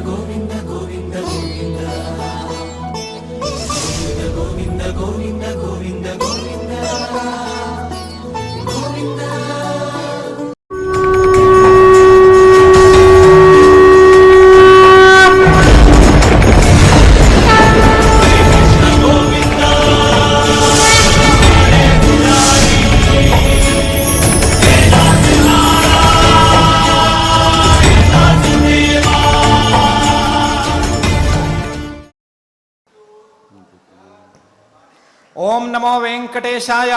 గోవింద గోవింద గోవింద గోవింద గోవింద గోవింద గోవింద గోవింద. ఓం నమో వెంకటేశాయ.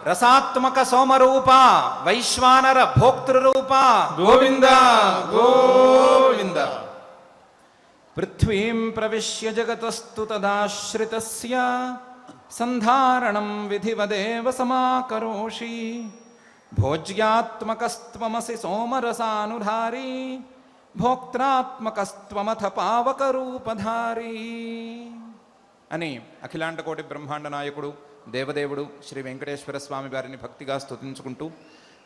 రసాత్మక సోమరూప వైశ్వానర భోక్తృరూప గోవింద గోవింద. పృథ్వీం ప్రవిశ్య జగతస్తు తదాశ్రితస్య సంధారణం విధివదేవ సమాకరోషి భోజ్యాత్మకస్త్వమసి సోమరసానుధారీ భోక్త్రాత్మకస్త్వమథ పావకరూపధారీ అని అఖిలాండకోటి బ్రహ్మాండ నాయకుడు దేవదేవుడు శ్రీ వెంకటేశ్వర స్వామి వారిని భక్తిగా స్తుతించుకుంటూ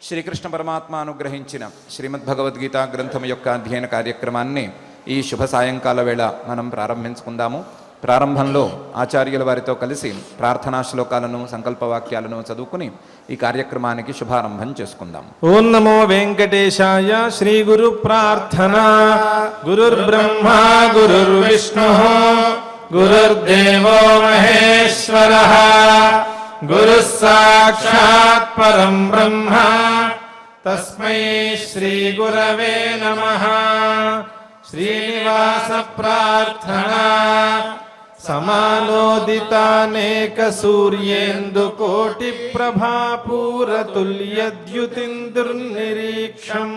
శ్రీకృష్ణ పరమాత్మ అనుగ్రహించిన శ్రీమద్భగవద్గీత గ్రంథం యొక్క అధ్యయన కార్యక్రమాన్ని ఈ శుభ సాయంకాల వేళ మనం ప్రారంభించుకుందాము. ప్రారంభంలో ఆచార్యుల వారితో కలిసి ప్రార్థనా శ్లోకాలను సంకల్పవాక్యాలను చదువుకుని ఈ కార్యక్రమానికి శుభారంభం చేసుకుందాం. ఓం నమో వెంకటేశాయ. శ్రీ గురు ప్రార్థన. గురుర్బ్రహ్మా గురుర్విష్ణు గురుర్దేవో మహేశ్వరః గురుః సాక్షాత్ పరం బ్రహ్మ తస్మై శ్రీ గురవే నమః. శ్రీనివాస ప్రార్థనా. సమానోదితానేక సూర్యేందు కోటి ప్రభాపూరతుల్యద్యుతిందుర్నిరీక్షం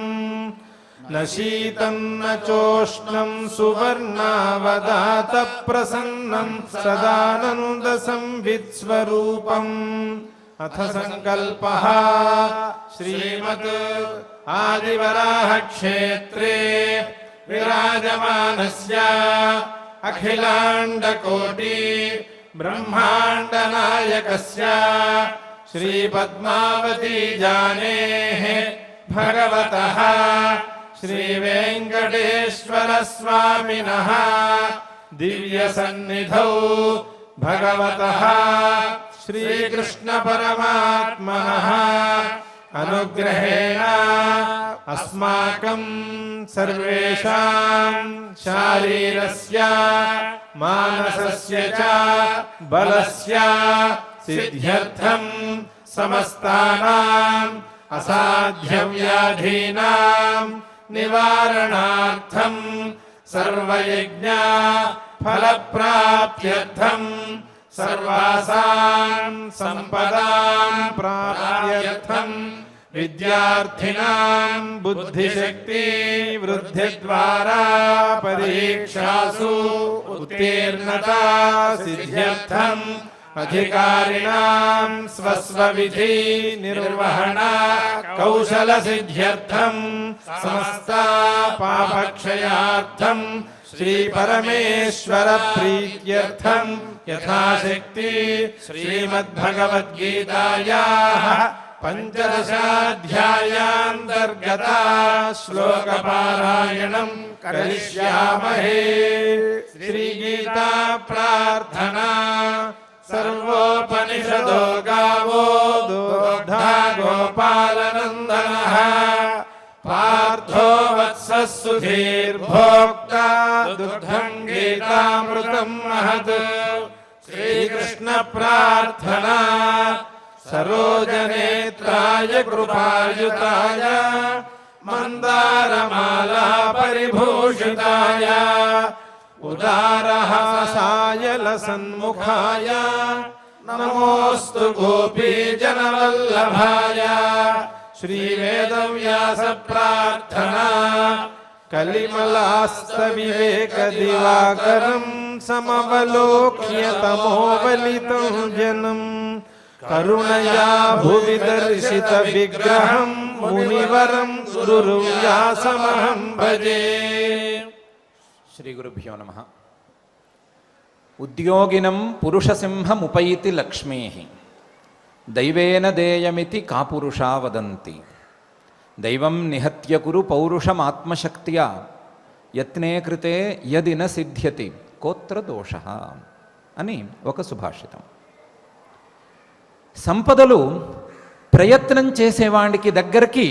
న శీతం న చోష్ణం సువర్ణావదాత ప్రసన్నం సదానంద సంవిత్స్వరూపం. అథ సంకల్పః శ్రీమద్ ఆదివరాహ క్షేత్రే విరాజమానస్య అఖిలాండకోటి బ్రహ్మాండ నాయకస్య శ్రీ పద్మావతీ జానేః భగవతః శ్రీ వెంకటేశ్వర స్వామినః దివ్య సన్నిధౌ భగవతః శ్రీకృష్ణ పరమాత్మనః అనుగ్రహేణ అస్మాకం సర్వేషాం శారీరస్య మానసస్య చ బలస్య సిద్ధ్యర్థం సమస్తానాం అసాధ్య వ్యాధీనాం నివారణార్థం సర్వయజ్ఞ ఫలప్రాప్త్యర్థం సర్వాసాం సంపదాం ప్రాప్త్యర్థం విద్యార్థినాం బుద్ధిశక్తి వృద్ధి ద్వారా పరీక్షాసు ఉత్తీర్ణతా సిద్ధ్యర్థం అధికారిణాం స్వస్వవిధి నిర్వహణ కౌశల సిద్ధ్యర్థం సమస్త పాపక్షయార్థం శ్రీ పరమేశ్వర ప్రీత్యర్థం యథాశక్తి శ్రీమద్భగవద్గీతాయాః పంచదశాధ్యాయాంతర్గత శ్లోకపారాయణం కరిష్యామహే. శ్రీగీతా ప్రార్థనా. సర్వోపనిషదో గావో దోగ్ధా గోపాలనందనః పార్థో వత్సః సుధీర్భోక్తా దుగ్ధం గీతామృతం మహత్. శ్రీకృష్ణ ప్రార్థనా. సరోజనేత్రాయ కృపాయుతాయ మందారమాలా పరిభూషితాయ ఉదారహాసాయ లసన్ముఖాయ నమోస్తు గోపీజనవల్లభాయ. శ్రీవేదవ్యాస ప్రార్థనా. కలిమలాస్త వివేక దివాకరం సమవలోక్య తమోబలితం జనం కరుణయా భువి దర్శిత విగ్రహం మునివరం గురువ్యాసమహం భజే. శ్రీ గురుభ్యో నమః. ఉద్యోగినం పురుషసింహముపైతి లక్ష్మీ దైవేన దేయమితి కాపురుషా వదంతి. దైవం నిహత్య కురు పౌరుషమాత్మశక్త్యా యత్నే కృతే యది న సిద్ధ్యతి కోత్ర దోష అని ఒక సుభాషితం. సంపదలు ప్రయత్నం చేసేవాడికి దగ్గరికి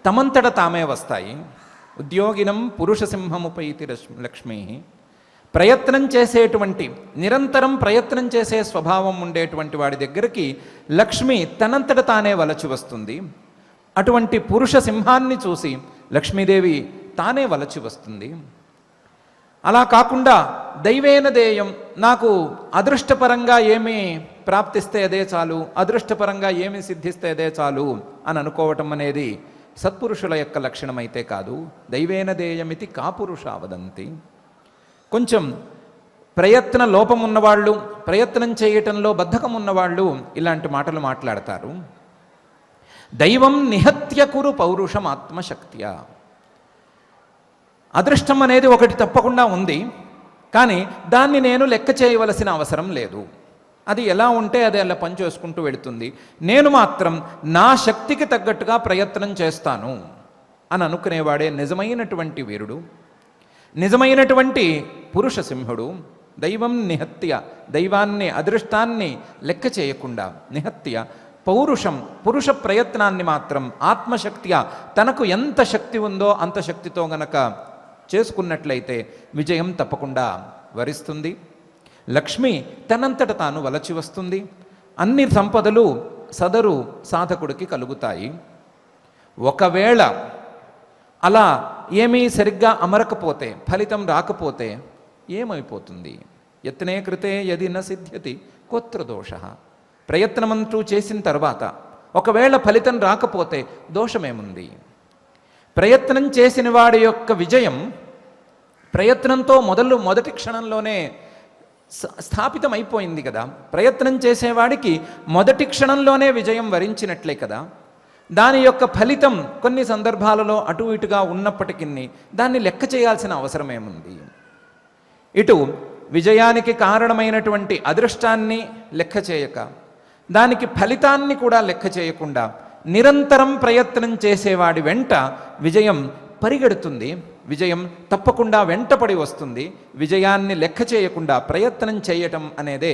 తమంతట తామే వస్తాయి. ఉద్యోగినం పురుష సింహముపైతి లక్ష్మీ. ప్రయత్నం చేసేటువంటి, నిరంతరం ప్రయత్నం చేసే స్వభావం ఉండేటువంటి వాడి దగ్గరికి లక్ష్మి తనంతట తానే వలచి వస్తుంది. అటువంటి పురుష సింహాన్ని చూసి లక్ష్మీదేవి తానే వలచి వస్తుంది. అలా కాకుండా దైవేన దేయం, నాకు అదృష్టపరంగా ఏమి ప్రాప్తిస్తే అదే చాలు, అదృష్టపరంగా ఏమి సిద్ధిస్తే అదే చాలు అని అనుకోవటం అనేది సత్పురుషుల యొక్క లక్షణమైతే కాదు. దైవేన దేయమితి కాపురుష వదంతి. కొంచెం ప్రయత్న లోపం ఉన్నవాళ్ళు, ప్రయత్నం చేయటంలో బద్ధకం ఉన్నవాళ్ళు ఇలాంటి మాటలు మాట్లాడతారు. దైవం నిహత్య కురు పౌరుషం ఆత్మశక్త్య. అదృష్టం అనేది ఒకటి తప్పకుండా ఉంది, కానీ దాన్ని నేను లెక్క చేయవలసిన అవసరం లేదు. అది ఎలా ఉంటే అది అలా పనిచేసుకుంటూ వెళుతుంది. నేను మాత్రం నా శక్తికి తగ్గట్టుగా ప్రయత్నం చేస్తాను అని అనుకునేవాడే నిజమైనటువంటి వీరుడు, నిజమైనటువంటి పురుష సింహుడు. దైవం నిహత్య, దైవాన్ని అదృష్టాన్ని లెక్క చేయకుండా నిహత్య పౌరుషం, పురుష ప్రయత్నాన్ని మాత్రం ఆత్మశక్తిగా తనకు ఎంత శక్తి ఉందో అంత శక్తితో గనక చేసుకున్నట్లయితే విజయం తప్పకుండా వరిస్తుంది. లక్ష్మి తనంతట తాను వలచి వస్తుంది. అన్ని సంపదలు సదరు సాధకుడికి కలుగుతాయి. ఒకవేళ అలా ఏమీ సరిగ్గా అమరకపోతే, ఫలితం రాకపోతే ఏమైపోతుంది? యత్నే కృతే యది న సిద్ధ్యతి కోత్ర దోష. ప్రయత్నమంటూ చేసిన తర్వాత ఒకవేళ ఫలితం రాకపోతే దోషమేముంది? ప్రయత్నం చేసిన వాడి యొక్క విజయం ప్రయత్నంతో మొదటి క్షణంలోనే స్థాపితమైపోయింది కదా. ప్రయత్నం చేసేవాడికి మొదటి క్షణంలోనే విజయం వరించినట్లే కదా. దాని యొక్క ఫలితం కొన్ని సందర్భాలలో అటు ఇటుగా ఉన్నప్పటికీ దాన్ని లెక్క చేయాల్సిన అవసరం ఏముంది? ఇటు విజయానికి కారణమైనటువంటి అదృష్టాన్ని లెక్క చేయక, దానికి ఫలితాన్ని కూడా లెక్క చేయకుండా నిరంతరం ప్రయత్నం చేసేవాడి వెంట విజయం పరిగెడుతుంది. విజయం తప్పకుండా వెంటపడి వస్తుంది. విజయాన్ని లెక్క చేయకుండా ప్రయత్నం చేయటం అనేదే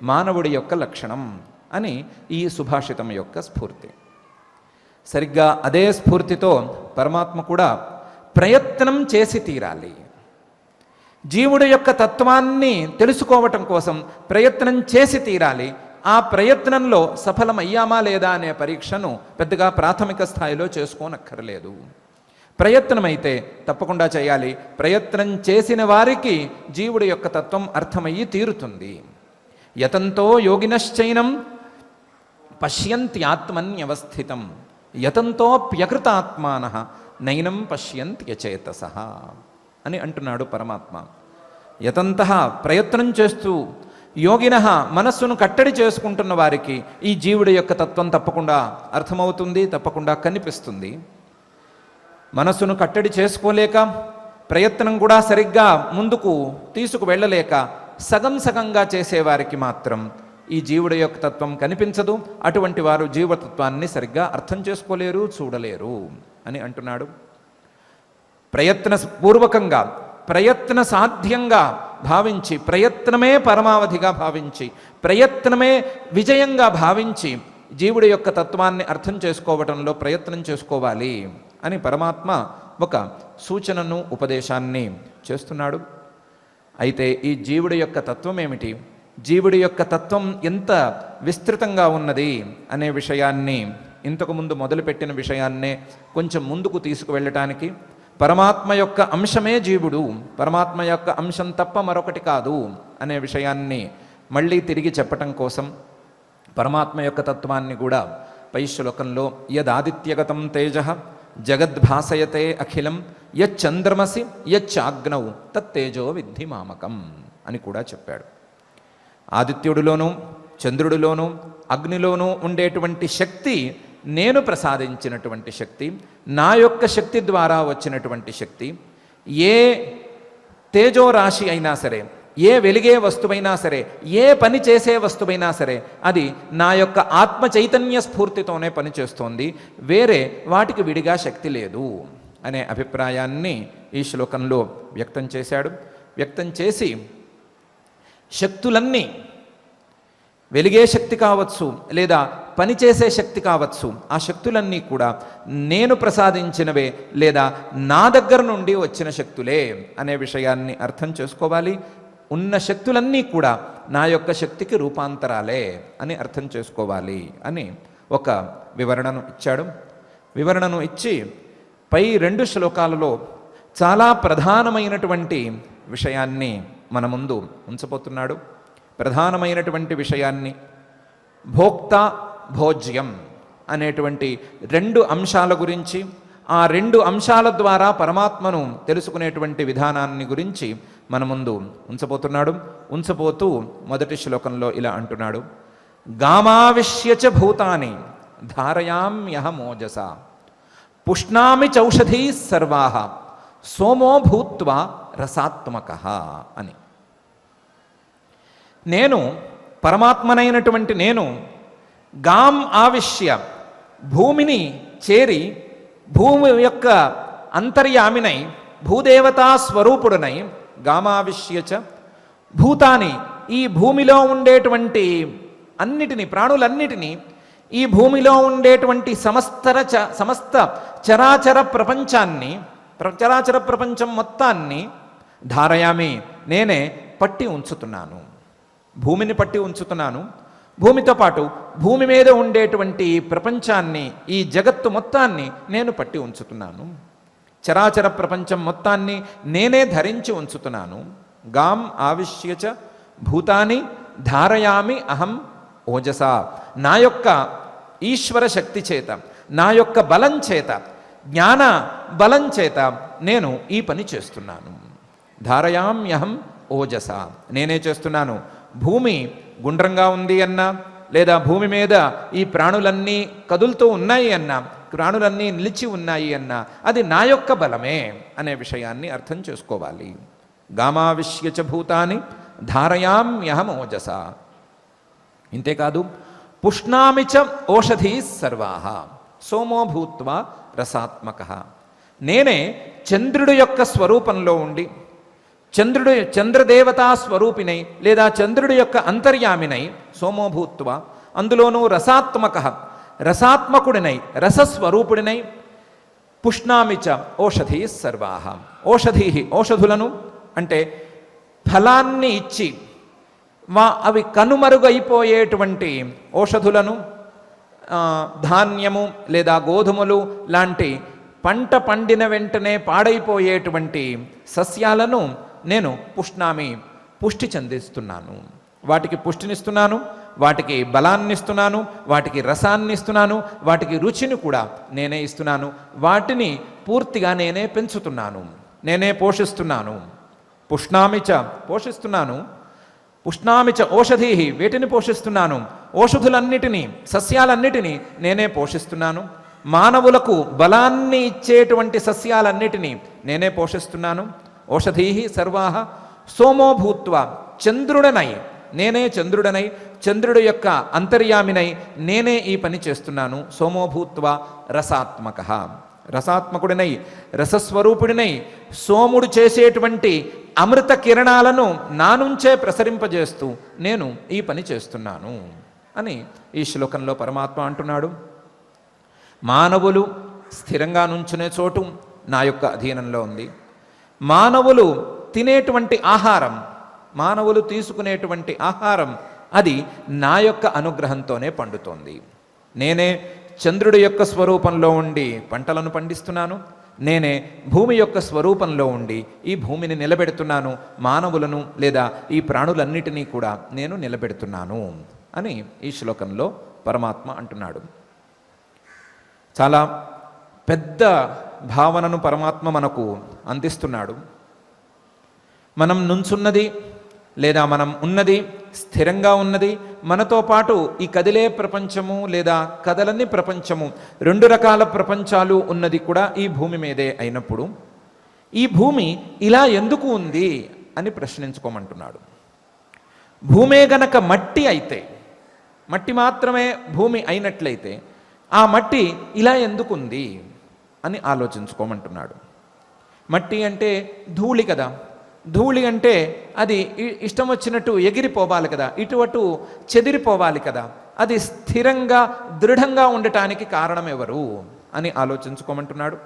మానవుడి యొక్క లక్షణం అని ఈ సుభాషితం యొక్క స్ఫూర్తి. సరిగ్గా అదే స్ఫూర్తితో పరమాత్మ కూడా ప్రయత్నం చేసి తీరాలి. జీవుడి యొక్క తత్వాన్ని తెలుసుకోవటం కోసం ప్రయత్నం చేసి తీరాలి. ఆ ప్రయత్నంలో సఫలమయ్యామా లేదా అనే పరీక్షను పెద్దగా ప్రాథమిక స్థాయిలో చేసుకోనక్కర్లేదు. ప్రయత్నమైతే తప్పకుండా చేయాలి. ప్రయత్నం చేసిన వారికి జీవుడి యొక్క తత్వం అర్థమయ్యి తీరుతుంది. యతంతో యోగినశ్చైనం పశ్యంత్యాత్మన్యవస్థితం యతంతోప్యకృతాత్మానః నైనం పశ్యంత్యచేతసః అని అంటున్నాడు పరమాత్మ. యతంతః ప్రయత్నం చేస్తూ యోగినః మనస్సును కట్టడి చేసుకుంటున్న వారికి ఈ జీవుడి యొక్క తత్వం తప్పకుండా అర్థమవుతుంది, తప్పకుండా కనిపిస్తుంది. మనస్సును కట్టడి చేసుకోలేక, ప్రయత్నం కూడా సరిగ్గా ముందుకు తీసుకు వెళ్ళలేక సగం సగంగా చేసేవారికి మాత్రం ఈ జీవుడి యొక్క తత్వం కనిపించదు. అటువంటి వారు జీవతత్వాన్ని సరిగ్గా అర్థం చేసుకోలేరు, చూడలేరు అని అంటున్నాడు. ప్రయత్నపూర్వకంగా, ప్రయత్న సాధ్యంగా భావించి, ప్రయత్నమే పరమావధిగా భావించి, ప్రయత్నమే విజయంగా భావించి జీవుడి యొక్క తత్వాన్ని అర్థం చేసుకోవటంలో ప్రయత్నం చేసుకోవాలి అని పరమాత్మ ఒక సూచనను, ఉపదేశాన్ని చేస్తున్నాడు. అయితే ఈ జీవుడి యొక్క తత్వం ఏమిటి, జీవుడి యొక్క తత్వం ఎంత విస్తృతంగా ఉన్నది అనే విషయాన్ని, ఇంతకుముందు మొదలుపెట్టిన విషయాన్నే కొంచెం ముందుకు తీసుకువెళ్ళటానికి, పరమాత్మ యొక్క అంశమే జీవుడు, పరమాత్మ యొక్క అంశం తప్ప మరొకటి కాదు అనే విషయాన్ని మళ్ళీ తిరిగి చెప్పటం కోసం పరమాత్మ యొక్క తత్వాన్ని కూడా పై శ్లోకంలో యదాదిత్యగతం తేజః జగద్భాసయతే అఖిలం యచ్చంద్రమసి యచ్చాగ్నౌ తత్తేజో విద్ధి మామకం అని కూడా చెప్పాడు. ఆదిత్యుడిలోనూ చంద్రుడిలోనూ అగ్నిలోనూ ఉండేటువంటి శక్తి నేను ప్రసాదించినటువంటి శక్తి, నా యొక్క శక్తి ద్వారా వచ్చినటువంటి శక్తి. ఏ తేజోరాశి అయినా సరే, ఏ వెలిగే వస్తువైనా సరే, ఏ పని చేసే వస్తువైనా సరే అది నా యొక్క ఆత్మ చైతన్య స్ఫూర్తితోనే పనిచేస్తోంది, వేరే వాటికి విడిగా శక్తి లేదు అనే అభిప్రాయాన్ని ఈ శ్లోకంలో వ్యక్తం చేశాడు. వ్యక్తం చేసి శక్తులన్నీ, వెలిగే శక్తి కావచ్చు లేదా పనిచేసే శక్తి కావచ్చు, ఆ శక్తులన్నీ కూడా నేను ప్రసాదించినవే లేదా నా దగ్గర నుండి వచ్చిన శక్తులే అనే విషయాన్ని అర్థం చేసుకోవాలి. ఉన్న శక్తులన్నీ కూడా నా యొక్క శక్తికి రూపాంతరాలే అని అర్థం చేసుకోవాలి అని ఒక వివరణను ఇచ్చాడు. వివరణను ఇచ్చి పై 2 శ్లోకాలలో చాలా ప్రధానమైనటువంటి విషయాన్ని మన ముందు ఉంచబోతున్నాడు. ప్రధానమైనటువంటి విషయాన్ని భోక్త భోజ్యం అనేటువంటి 2 అంశాల గురించి, ఆ 2 అంశాల ద్వారా పరమాత్మను తెలుసుకునేటువంటి విధానాన్ని గురించి మన ముందు ఉంచబోతున్నాడు. ఉంచబోతూ మొదటి శ్లోకంలో ఇలా అంటున్నాడు, గామావిశ్యచ భూతాని ధారయామ్యహమోజసా పుష్ణామి చౌషధీ సర్వాః సోమో భూత్వా రసాత్మకః అని. నేను పరమాత్మనైనటువంటి నేను గాం ఆవిశ్య భూమిని చేరి భూమి యొక్క అంతర్యామినై భూదేవతా స్వరూపుడునై గామావిశ్యచ భూతాని ఈ భూమిలో ఉండేటువంటి అన్నిటినీ ప్రాణులన్నిటినీ ఈ భూమిలో ఉండేటువంటి సమస్త చరాచర ప్రపంచాన్ని చరాచర ప్రపంచం మొత్తాన్ని ధారయామి నేనే పట్టి ఉంచుతున్నాను. భూమిని పట్టి ఉంచుతున్నాను. భూమితో పాటు భూమి మీద ఉండేటువంటి ప్రపంచాన్ని ఈ జగత్తు మొత్తాన్ని నేను పట్టి ఉంచుతున్నాను. చరాచర ప్రపంచం మొత్తాన్ని నేనే ధరించి ఉంచుతున్నాను. గాం ఆవిశ్యచ భూతాని ధారయామి అహం ఓజసా నా యొక్క ఈశ్వర శక్తి చేత, నా యొక్క బలం చేత, జ్ఞాన బలం చేత నేను ఈ పని చేస్తున్నాను. ధారయామ్యహం ఓజసా నేనే చేస్తున్నాను. భూమి గుండ్రంగా ఉంది అన్నా లేదా భూమి మీద ఈ ప్రాణులన్నీ కదులుతూ ఉన్నాయి అన్నా, ప్రాణులన్నీ నిలిచి ఉన్నాయి అన్నా అది నా యొక్క బలమే అనే విషయాన్ని అర్థం చేసుకోవాలి. గామావిశ్యచ భూతాని ధారయామ్యహం ఓజసా. ఇంతేకాదు పుష్ణామిచ ఓషధీ సర్వాః సోమో భూత్వా రసాత్మకః నేనే చంద్రుడి యొక్క స్వరూపంలో ఉండి చంద్రదేవతా స్వరూపినై లేదా చంద్రుడి యొక్క అంతర్యామినై సోమోభూత్వ అందులోనూ రసాత్మకః రసాత్మకుడినై రసస్వరూపుడినై పుష్ణామిచ ఓషధీ సర్వాః ఓషధీ ఓషధులను అంటే ఫలాన్ని ఇచ్చి అవి కనుమరుగైపోయేటువంటి ఓషధులను, ధాన్యము లేదా గోధుమలు లాంటి పంట పండిన వెంటనే పాడైపోయేటువంటి సస్యాలను నేను పుష్ణామి పుష్టి చెందిస్తున్నాను. వాటికి పుష్టినిస్తున్నాను, వాటికి బలాన్నిస్తున్నాను, వాటికి రసాన్నిస్తున్నాను, వాటికి రుచిని కూడా నేనే ఇస్తున్నాను. వాటిని పూర్తిగా నేనే పెంచుతున్నాను, నేనే పోషిస్తున్నాను. పుష్ణామిచ పోషిస్తున్నాను, పుష్ణామిచ ఓషధీ వీటిని పోషిస్తున్నాను. ఓషధులన్నిటినీ సస్యాలన్నిటినీ నేనే పోషిస్తున్నాను. మానవులకు బలాన్ని ఇచ్చేటువంటి సస్యాలన్నిటినీ నేనే పోషిస్తున్నాను. ఓషధీ సర్వాః సోమో భూత్వ చంద్రుడనై నేనే చంద్రుడనై చంద్రుడు యొక్క అంతర్యామినై నేనే ఈ పని చేస్తున్నాను. సోమో భూత్వ రసాత్మకః రసాత్మకుడినై రసస్వరూపుడినై సోముడు చేసేటువంటి అమృత కిరణాలను నా నుంచే ప్రసరింపజేస్తూ నేను ఈ పని చేస్తున్నాను అని ఈ శ్లోకంలో పరమాత్మ అంటున్నాడు. మానవులు స్థిరంగా నుంచునే చోటు నా యొక్క అధీనంలో ఉంది. మానవులు తినేటువంటి ఆహారం, మానవులు తీసుకునేటువంటి ఆహారం అది నా యొక్క అనుగ్రహంతోనే పండుతోంది. నేనే చంద్రుడి యొక్క స్వరూపంలో ఉండి పంటలను పండిస్తున్నాను. నేనే భూమి యొక్క స్వరూపంలో ఉండి ఈ భూమిని నిలబెడుతున్నాను. మానవులను లేదా ఈ ప్రాణులన్నిటినీ కూడా నేను నిలబెడుతున్నాను అని ఈ శ్లోకంలో పరమాత్మ అంటున్నాడు. చాలా పెద్ద భావనను పరమాత్మ మనకు అందిస్తున్నాడు. మనం నుంచున్నది లేదా మనం ఉన్నది స్థిరంగా ఉన్నది, మనతో పాటు ఈ కదిలే ప్రపంచము లేదా కదలని ప్రపంచము 2 రకాల ప్రపంచాలు ఉన్నది కూడా ఈ భూమి మీదే అయినప్పుడు ఈ భూమి ఇలా ఎందుకు ఉంది అని ప్రశ్నించుకోమంటున్నాడు. భూమే గనక మట్టి అయితే, మట్టి మాత్రమే భూమి అయినట్లయితే ఆ మట్టి ఇలా ఎందుకుంది అని ఆలోచించుకోమంటున్నాడు. మట్టి అంటే ధూళి కదా, ధూళి అంటే అది ఇష్టం వచ్చినట్టు ఎగిరిపోవాలి కదా, ఇటు చెదిరిపోవాలి కదా, అది స్థిరంగా దృఢంగా ఉండటానికి కారణం ఎవరు అని ఆలోచించుకోమంటున్నాడు.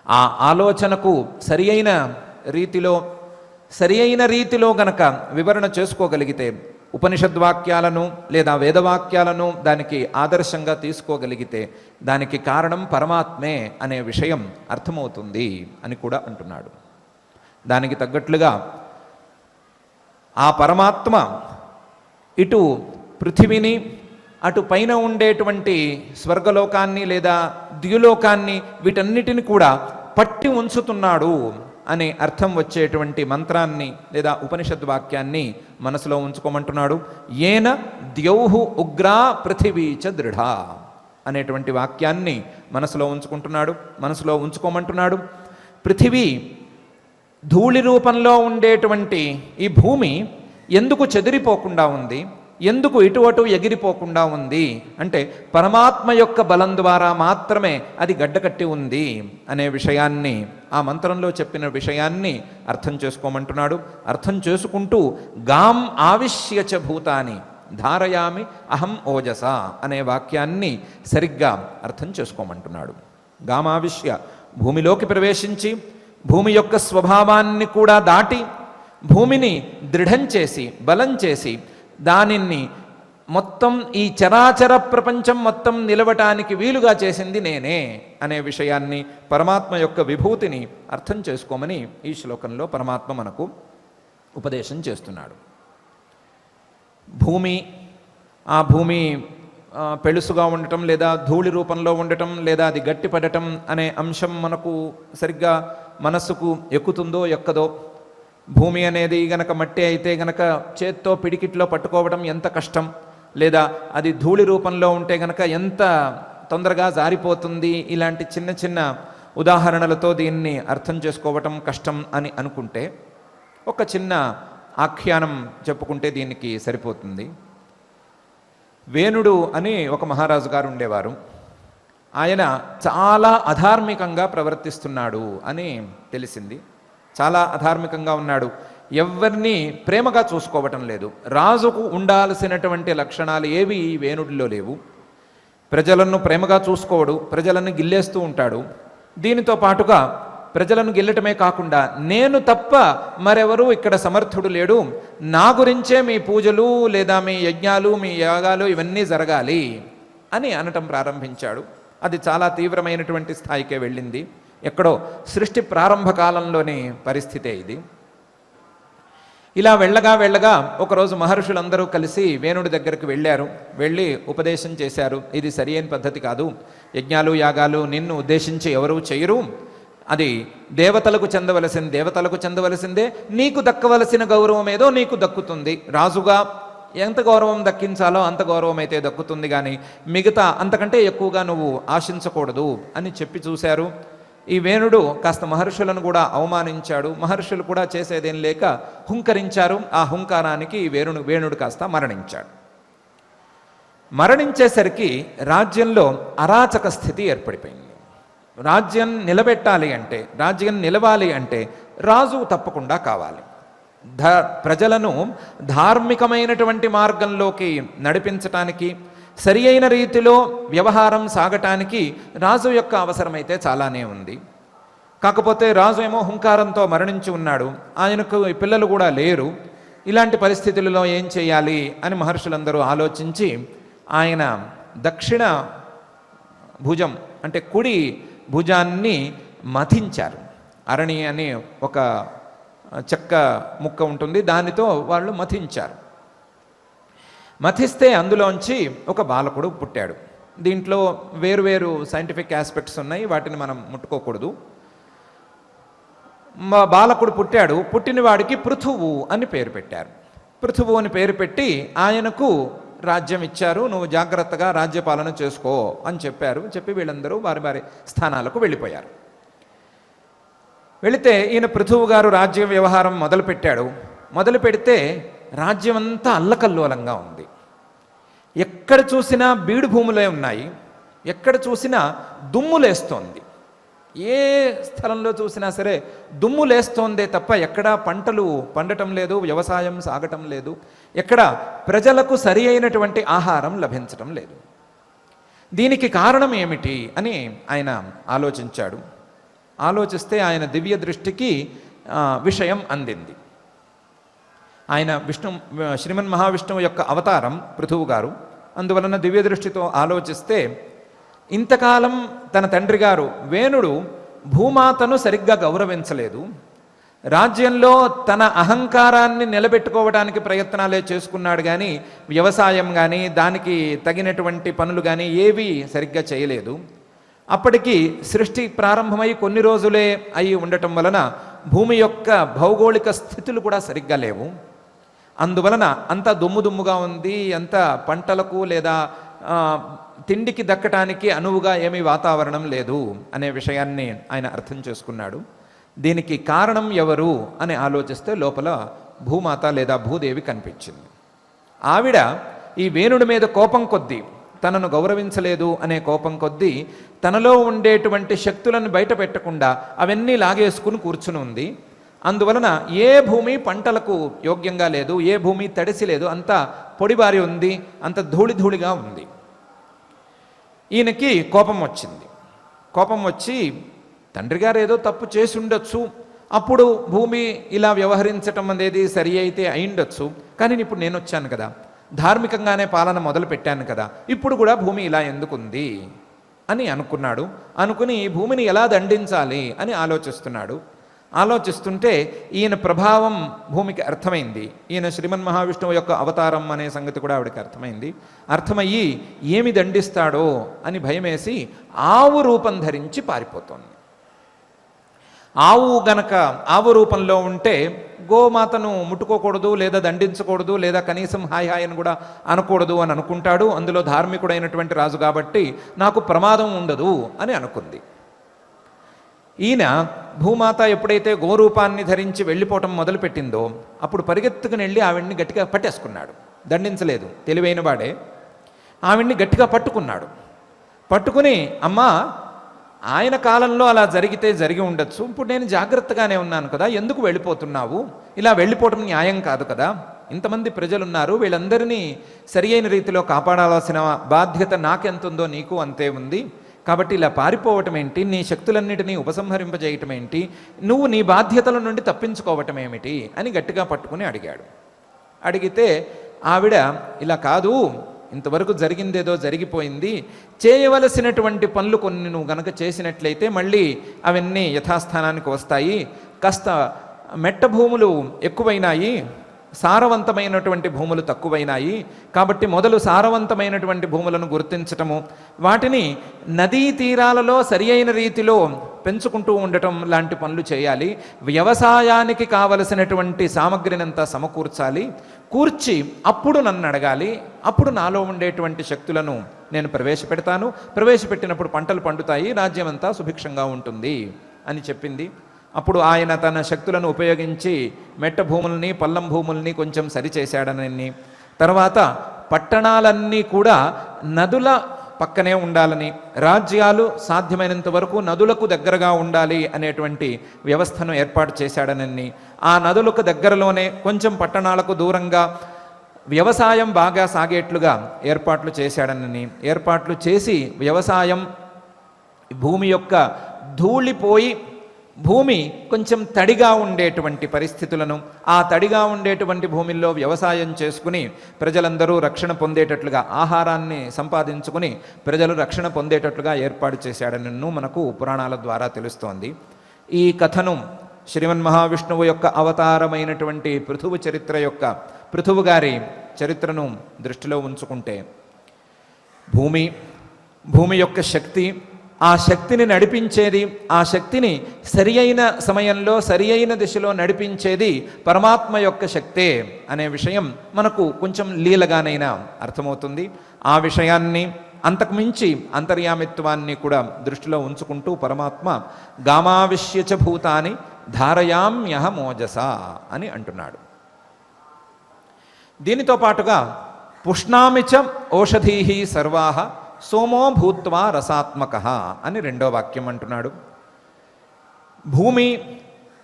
ఆ ఆలోచనకు సరి అయిన రీతిలో గనక వివరణ చేసుకోగలిగితే, ఉపనిషద్వాక్యాలను లేదా వేదవాక్యాలను దానికి ఆదర్శంగా తీసుకోగలిగితే దానికి కారణం పరమాత్మే అనే విషయం అర్థమవుతుంది అని కూడా అంటున్నాడు. దానికి తగ్గట్లుగా ఆ పరమాత్మ ఇటు పృథివిని, అటు పైన ఉండేటువంటి స్వర్గలోకాన్ని లేదా ద్యులోకాన్ని, వీటన్నిటిని కూడా పట్టి ఉంచుతున్నాడు అనే అర్థం వచ్చేటువంటి మంత్రాన్ని లేదా ఉపనిషద్ వాక్యాన్ని మనసులో ఉంచుకోమంటున్నాడు. ఏన ద్యౌహు ఉగ్రా పృథివీ చ దృఢ అనేటువంటి వాక్యాన్ని మనసులో ఉంచుకోమంటున్నాడు. పృథివీ ధూళి రూపంలో ఉండేటువంటి ఈ భూమి ఎందుకు చెదిరిపోకుండా ఉంది, ఎందుకు ఇటు ఎగిరిపోకుండా ఉంది అంటే పరమాత్మ యొక్క బలం ద్వారా మాత్రమే అది గడ్డకట్టి ఉంది అనే విషయాన్ని, ఆ మంత్రంలో చెప్పిన విషయాన్ని అర్థం చేసుకోమంటున్నాడు. అర్థం చేసుకుంటూ గాం ఆవిశ్యచ భూతాని ధారయామి అహం ఓజస అనే వాక్యాన్ని సరిగ్గా అర్థం చేసుకోమంటున్నాడు. గామావిశ్య భూమిలోకి ప్రవేశించి భూమి యొక్క స్వభావాన్ని కూడా దాటి భూమిని దృఢం చేసి బలం చేసి దానిని మొత్తం ఈ చరాచర ప్రపంచం మొత్తం నిలవటానికి వీలుగా చేసింది నేనే అనే విషయాన్ని, పరమాత్మ యొక్క విభూతిని అర్థం చేసుకోమని ఈ శ్లోకంలో పరమాత్మ మనకు ఉపదేశం చేస్తున్నాడు. ఆ భూమి పెళుసుగా ఉండటం లేదా ధూళి రూపంలో ఉండటం లేదా అది గట్టిపడటం అనే అంశం మనకు సరిగ్గా మనస్సుకు ఎక్కుతుందో ఎక్కదో. భూమి అనేది గనక మట్టి అయితే గనక చేత్తో పిడికిట్లో పట్టుకోవడం ఎంత కష్టం, లేదా అది ధూళి రూపంలో ఉంటే గనక ఎంత తొందరగా జారిపోతుంది, ఇలాంటి చిన్న చిన్న ఉదాహరణలతో దీన్ని అర్థం చేసుకోవటం కష్టం అని అనుకుంటే ఒక చిన్న ఆఖ్యానం చెప్పుకుంటే దీనికి సరిపోతుంది. వేణుడు అని ఒక మహారాజు గారు ఉండేవారు. ఆయన చాలా అధార్మికంగా ప్రవర్తిస్తున్నాడు అని తెలిసింది. చాలా అధార్మికంగా ఉన్నాడు. ఎవరిని ప్రేమగా చూసుకోవటం లేదు. రాజుకు ఉండాల్సినటువంటి లక్షణాలు ఏవి ఈ వేణుడిలో లేవు. ప్రజలను ప్రేమగా చూసుకోవడు, ప్రజలను గిల్లేస్తూ ఉంటాడు. దీనితో పాటుగా ప్రజలను గిల్లటమే కాకుండా నేను తప్ప మరెవరూ ఇక్కడ సమర్థుడు లేడు, నా గురించే మీ పూజలు లేదా మీ యజ్ఞాలు మీ యాగాలు ఇవన్నీ జరగాలి అని అనటం ప్రారంభించాడు. అది చాలా తీవ్రమైనటువంటి స్థాయికే వెళ్ళింది. ఎక్కడో సృష్టి ప్రారంభ కాలంలోని పరిస్థితే ఇది. ఇలా వెళ్ళగా ఒకరోజు మహర్షులందరూ కలిసి వేణుడి దగ్గరకు వెళ్ళి ఉపదేశం చేశారు. ఇది సరి అయిన పద్ధతి కాదు, యజ్ఞాలు యాగాలు నిన్ను ఉద్దేశించి ఎవరూ చేయరు, అది దేవతలకు చెందవలసిందే, నీకు దక్కవలసిన గౌరవం ఏదో నీకు దక్కుతుంది. రాజుగా ఎంత గౌరవం దక్కించాలో అంత గౌరవం అయితే దక్కుతుంది, కానీ మిగతా అంతకంటే ఎక్కువగా నువ్వు ఆశించకూడదు అని చెప్పి చూశారు. ఈ వేణుడు కాస్త మహర్షులను కూడా అవమానించాడు. మహర్షులు కూడా చేసేదేం లేక హుంకరించారు. ఆ హుంకారానికి వేణుడు కాస్త మరణించాడు. మరణించేసరికి రాజ్యంలో అరాచక స్థితి ఏర్పడిపోయింది. రాజ్యం నిలబెట్టాలి అంటే, రాజ్యం నిలవాలి అంటే రాజు తప్పకుండా కావాలి. ప్రజలను ధార్మికమైనటువంటి మార్గంలోకి నడిపించటానికి, సరి అయిన రీతిలో వ్యవహారం సాగటానికి రాజు యొక్క అవసరమైతే చాలానే ఉంది. కాకపోతే రాజు ఏమో హుంకారంతో మరణించి ఉన్నాడు, ఆయనకు పిల్లలు కూడా లేరు. ఇలాంటి పరిస్థితులలో ఏం చేయాలి అని మహర్షులందరూ ఆలోచించి ఆయన దక్షిణ భుజం అంటే కుడి భుజాన్ని మథించారు. అరణి అని ఒక చెక్క ముక్క ఉంటుంది, దానితో వాళ్ళు మథించారు. మథిస్తే అందులోంచి ఒక బాలకుడు పుట్టాడు. దీంట్లో వేరువేరు సైంటిఫిక్ ఆస్పెక్ట్స్ ఉన్నాయి, వాటిని మనం ముట్టుకోకూడదు. బాలకుడు పుట్టాడు. పుట్టిన వాడికి పృథువు అని పేరు పెట్టారు. పృథువు అని పేరు పెట్టి ఆయనకు రాజ్యం ఇచ్చారు. నువ్వు జాగ్రత్తగా రాజ్యపాలన చేసుకో అని చెప్పారు. చెప్పి వీళ్ళందరూ వారి వారి స్థానాలకు వెళ్ళిపోయారు. వెళితే ఈయన పృథువు గారు రాజ్య వ్యవహారం మొదలు పెడితే రాజ్యం అంతా అల్లకల్లోలంగా ఉంది. ఎక్కడ చూసినా బీడు భూములే ఉన్నాయి, ఎక్కడ చూసినా దుమ్ములేస్తోంది. ఏ స్థలంలో చూసినా సరే దుమ్ము లేస్తోందే తప్ప ఎక్కడా పంటలు పండటం లేదు, వ్యవసాయం సాగటం లేదు, ఎక్కడ ప్రజలకు సరి అయినటువంటి ఆహారం లభించటం లేదు. దీనికి కారణం ఏమిటి అని ఆయన ఆలోచించాడు. ఆలోచిస్తే ఆయన దివ్య దృష్టికి విషయం అందింది. ఆయన శ్రీమన్ మహావిష్ణువు యొక్క అవతారం పృథువు గారు. అందువలన దివ్య దృష్టితో ఆలోచిస్తే ఇంతకాలం తన తండ్రి గారు వేణుడు భూమాతను సరిగ్గా గౌరవించలేదు. రాజ్యంలో తన అహంకారాన్ని నిలబెట్టుకోవడానికి ప్రయత్నాలే చేసుకున్నాడు, కానీ వ్యవసాయం కానీ దానికి తగినటువంటి పనులు కానీ ఏవీ సరిగ్గా చేయలేదు. అప్పటికి సృష్టి ప్రారంభమై కొన్ని రోజులే అయి ఉండటం వలన భూమి యొక్క భౌగోళిక స్థితులు కూడా సరిగ్గా లేవు. అందువలన అంత దుమ్ముగా ఉంది, అంత పంటలకు లేదా తిండికి దక్కటానికి అనువుగా ఏమీ వాతావరణం లేదు అనే విషయాన్ని ఆయన అర్థం చేసుకున్నాడు. దీనికి కారణం ఎవరు అని ఆలోచిస్తే లోపల భూమాత లేదా భూదేవి కనిపించింది. ఆవిడ ఈ వేణుడి మీద కోపం కొద్దీ, తనను గౌరవించలేదు అనే కోపం కొద్దీ తనలో ఉండేటువంటి శక్తులను బయట పెట్టకుండా అవన్నీ లాగేసుకుని కూర్చుని ఉంది. అందువలన ఏ భూమి పంటలకు యోగ్యంగా లేదు, ఏ భూమి తడిసి లేదు, అంత పొడిబారి ఉంది, అంత ధూళిగా ఉంది. ఈయనకి కోపం వచ్చింది. కోపం వచ్చి తండ్రి గారు ఏదో తప్పు చేసి ఉండొచ్చు, అప్పుడు భూమి ఇలా వ్యవహరించటం అనేది సరి అయితే అయిండొచ్చు, కానీ ఇప్పుడు నేను వచ్చాను కదా, ధార్మికంగానే పాలన మొదలు పెట్టాను కదా, ఇప్పుడు కూడా భూమి ఇలా ఎందుకుంది అని అనుకున్నాడు. అనుకుని భూమిని ఎలా దండించాలి అని ఆలోచిస్తున్నాడు. ఆలోచిస్తుంటే ఈయన ప్రభావం భూమికి అర్థమైంది. ఈయన శ్రీమన్ మహావిష్ణువు యొక్క అవతారం అనే సంగతి కూడా ఆవిడకి అర్థమైంది. అర్థమయ్యి ఏమి దండిస్తాడో అని భయమేసి ఆవు రూపం ధరించి పారిపోతోంది. ఆవు రూపంలో ఉంటే గోమాతను ముట్టుకోకూడదు, లేదా దండించకూడదు, లేదా కనీసం హాయ్ హాయ్ అని కూడా అనకూడదు అని అనుకుంటాడు. అందులో ధార్మికుడైనటువంటి రాజు కాబట్టి నాకు ప్రమాదం ఉండదు అని అనుకుంది. ఈయన భూమాత ఎప్పుడైతే గోరూపాన్ని ధరించి వెళ్ళిపోవటం మొదలుపెట్టిందో అప్పుడు పరిగెత్తుకుని వెళ్ళి ఆవిడ్ని గట్టిగా పట్టేసుకున్నాడు. దండించలేదు, తెలివైన వాడే. ఆవిడ్ని గట్టిగా పట్టుకున్నాడు. పట్టుకుని, అమ్మా, ఆయన కాలంలో అలా జరిగితే జరిగి ఉండొచ్చు, ఇప్పుడు నేను జాగ్రత్తగానే ఉన్నాను కదా, ఎందుకు వెళ్ళిపోతున్నావు? ఇలా వెళ్ళిపోవటం న్యాయం కాదు కదా, ఇంతమంది ప్రజలున్నారు, వీళ్ళందరినీ సరి అయిన రీతిలో కాపాడాల్సిన బాధ్యత నాకెంతుందో నీకు అంతే ఉంది, కాబట్టి ఇలా పారిపోవటం ఏంటి, నీ శక్తులన్నిటినీ ఉపసంహరింపజేయటం ఏంటి, నువ్వు నీ బాధ్యతల నుండి తప్పించుకోవటం ఏమిటి అని గట్టిగా పట్టుకుని అడిగాడు. అడిగితే ఆవిడ, ఇలా కాదు, ఇంతవరకు జరిగిందేదో జరిగిపోయింది, చేయవలసినటువంటి పనులు కొన్ని నువ్వు గనక చేసినట్లయితే మళ్ళీ అవన్నీ యథాస్థానానికి వస్తాయి, కాస్త మెట్ట భూములు ఎక్కువైనాయి, సారవంతమైనటువంటి భూములు తక్కువైనాయి, కాబట్టి మొదలు సారవంతమైనటువంటి భూములను గుర్తించటము, వాటిని నదీ తీరాలలో సరి అయిన రీతిలో పెంచుకుంటూ ఉండటం లాంటి పనులు చేయాలి, వ్యవసాయానికి కావలసినటువంటి సామగ్రినంతా సమకూర్చాలి, కూర్చి అప్పుడు నన్ను అడగాలి, అప్పుడు నాలో ఉండేటువంటి శక్తులను నేను ప్రవేశపెడతాను, ప్రవేశపెట్టినప్పుడు పంటలు పండుతాయి, రాజ్యమంతా సుభిక్షంగా ఉంటుంది అని చెప్పింది. అప్పుడు ఆయన తన శక్తులను ఉపయోగించి మెట్ట భూముల్ని పల్లం భూముల్ని కొంచెం సరిచేశాడని, తర్వాత పట్టణాలన్నీ కూడా నదుల పక్కనే ఉండాలని, రాజ్యాలు సాధ్యమైనంత వరకు నదులకు దగ్గరగా ఉండాలి అనేటువంటి వ్యవస్థను ఏర్పాటు చేశాడనని, ఆ నదులకు దగ్గరలోనే కొంచెం పట్టణాలకు దూరంగా వ్యవసాయం బాగా సాగేట్లుగా ఏర్పాట్లు చేశాడనని, ఏర్పాట్లు చేసి వ్యవసాయం భూమి యొక్క ధూళిపోయి భూమి కొంచెం తడిగా ఉండేటువంటి పరిస్థితులను, ఆ తడిగా ఉండేటువంటి భూమిల్లో వ్యవసాయం చేసుకుని ప్రజలందరూ రక్షణ పొందేటట్లుగా, ఆహారాన్ని సంపాదించుకుని ప్రజలు రక్షణ పొందేటట్లుగా ఏర్పాటు చేశాడని మనకు పురాణాల ద్వారా తెలుస్తోంది. ఈ కథను శ్రీమన్ మహావిష్ణువు యొక్క అవతారమైనటువంటి పృథువు చరిత్ర యొక్క, పృథువు గారి చరిత్రను దృష్టిలో ఉంచుకుంటే భూమి యొక్క శక్తి, ఆ శక్తిని నడిపించేది, ఆ శక్తిని సరి అయిన సమయంలో సరి అయిన దిశలో నడిపించేది పరమాత్మ యొక్క శక్తే అనే విషయం మనకు కొంచెం లీలగానైనా అర్థమవుతుంది. ఆ విషయాన్ని అంతకుమించి అంతర్యామిత్వాన్ని కూడా దృష్టిలో ఉంచుకుంటూ పరమాత్మ గామావిశ్యచ భూతాని ధారయామ్యహమోజస అని అంటున్నాడు. దీనితో పాటుగా పుష్ణామిచ ఓషధీహి సర్వాహ సోమో భూత్వా రసాత్మక అని రెండో వాక్యం అంటున్నాడు.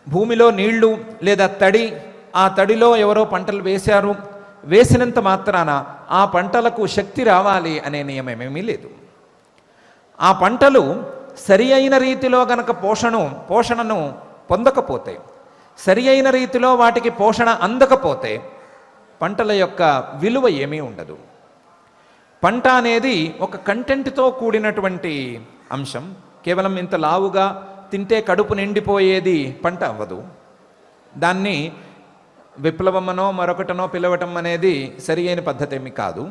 భూమిలో నీళ్లు లేదా తడి, ఆ తడిలో ఎవరో పంటలు వేశారు, వేసినంత మాత్రాన ఆ పంటలకు శక్తి రావాలి అనే నియమమేమీ లేదు. ఆ పంటలు సరి అయిన రీతిలో గనక పోషణను పొందకపోతే, సరి అయిన రీతిలో వాటికి పోషణ అందకపోతే పంటల యొక్క విలువ ఏమీ ఉండదు. పంట అనేది ఒక కంటెంట్తో కూడినటువంటి అంశం. కేవలం ఇంత లావుగా తింటే కడుపు నిండిపోయేది పంట అవ్వదు. దాన్ని విప్లవమనో మరొకటనో పిలవటం అనేది సరి అయిన పద్ధతి ఏమి కాదు.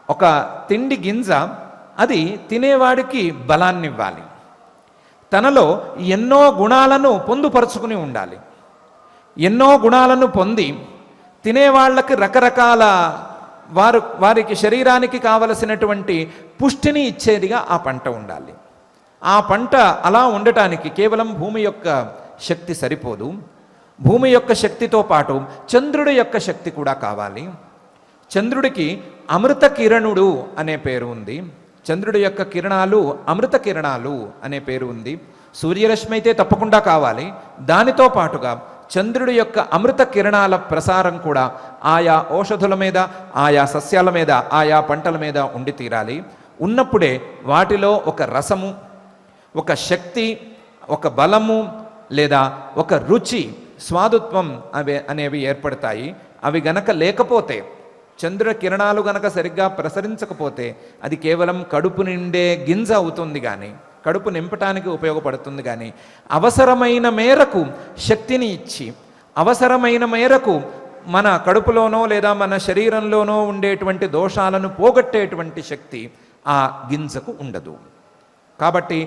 ఒక తిండి గింజ అది తినేవాడికి బలాన్ని ఇవ్వాలి, తనలో ఎన్నో గుణాలను పొందుపరుచుకుని ఉండాలి. ఎన్నో గుణాలను పొంది తినేవాళ్ళకి రకరకాల వారికి శరీరానికి కావలసినటువంటి పుష్టిని ఇచ్చేదిగా ఆ పంట ఉండాలి. ఆ పంట అలా ఉండటానికి కేవలం భూమి యొక్క శక్తి సరిపోదు. భూమి యొక్క శక్తితో పాటు చంద్రుడి యొక్క శక్తి కూడా కావాలి. చంద్రుడికి అమృత కిరణుడు అనే పేరు ఉంది. చంద్రుడి యొక్క కిరణాలు అమృత కిరణాలు అనే పేరు ఉంది. సూర్యరశ్మి అయితే తప్పకుండా కావాలి. దానితో పాటుగా చంద్రుడి యొక్క అమృత కిరణాల ప్రసారం కూడా ఆయా ఔషధుల మీద, ఆయా సస్యాల మీద, ఆయా పంటల మీద ఉండి తీరాలి. ఉన్నప్పుడే వాటిలో ఒక రసము, ఒక శక్తి, ఒక బలము లేదా ఒక రుచి, స్వాదుత్వం అనేవి ఏర్పడతాయి. అవి గనక లేకపోతే, చంద్ర కిరణాలు గనక సరిగ్గా ప్రసరించకపోతే అది కేవలం కడుపు నిండే గింజ అవుతుంది కానీ, కడుపు నింపటానికి ఉపయోగపడుతుంది కానీ, అవసరమైన మేరకు శక్తిని ఇచ్చి, అవసరమైన మేరకు మన కడుపులోనో లేదా మన శరీరంలోనో ఉండేటువంటి దోషాలను పోగొట్టేటువంటి శక్తి ఆ గింజకు ఉండదు. కాబట్టి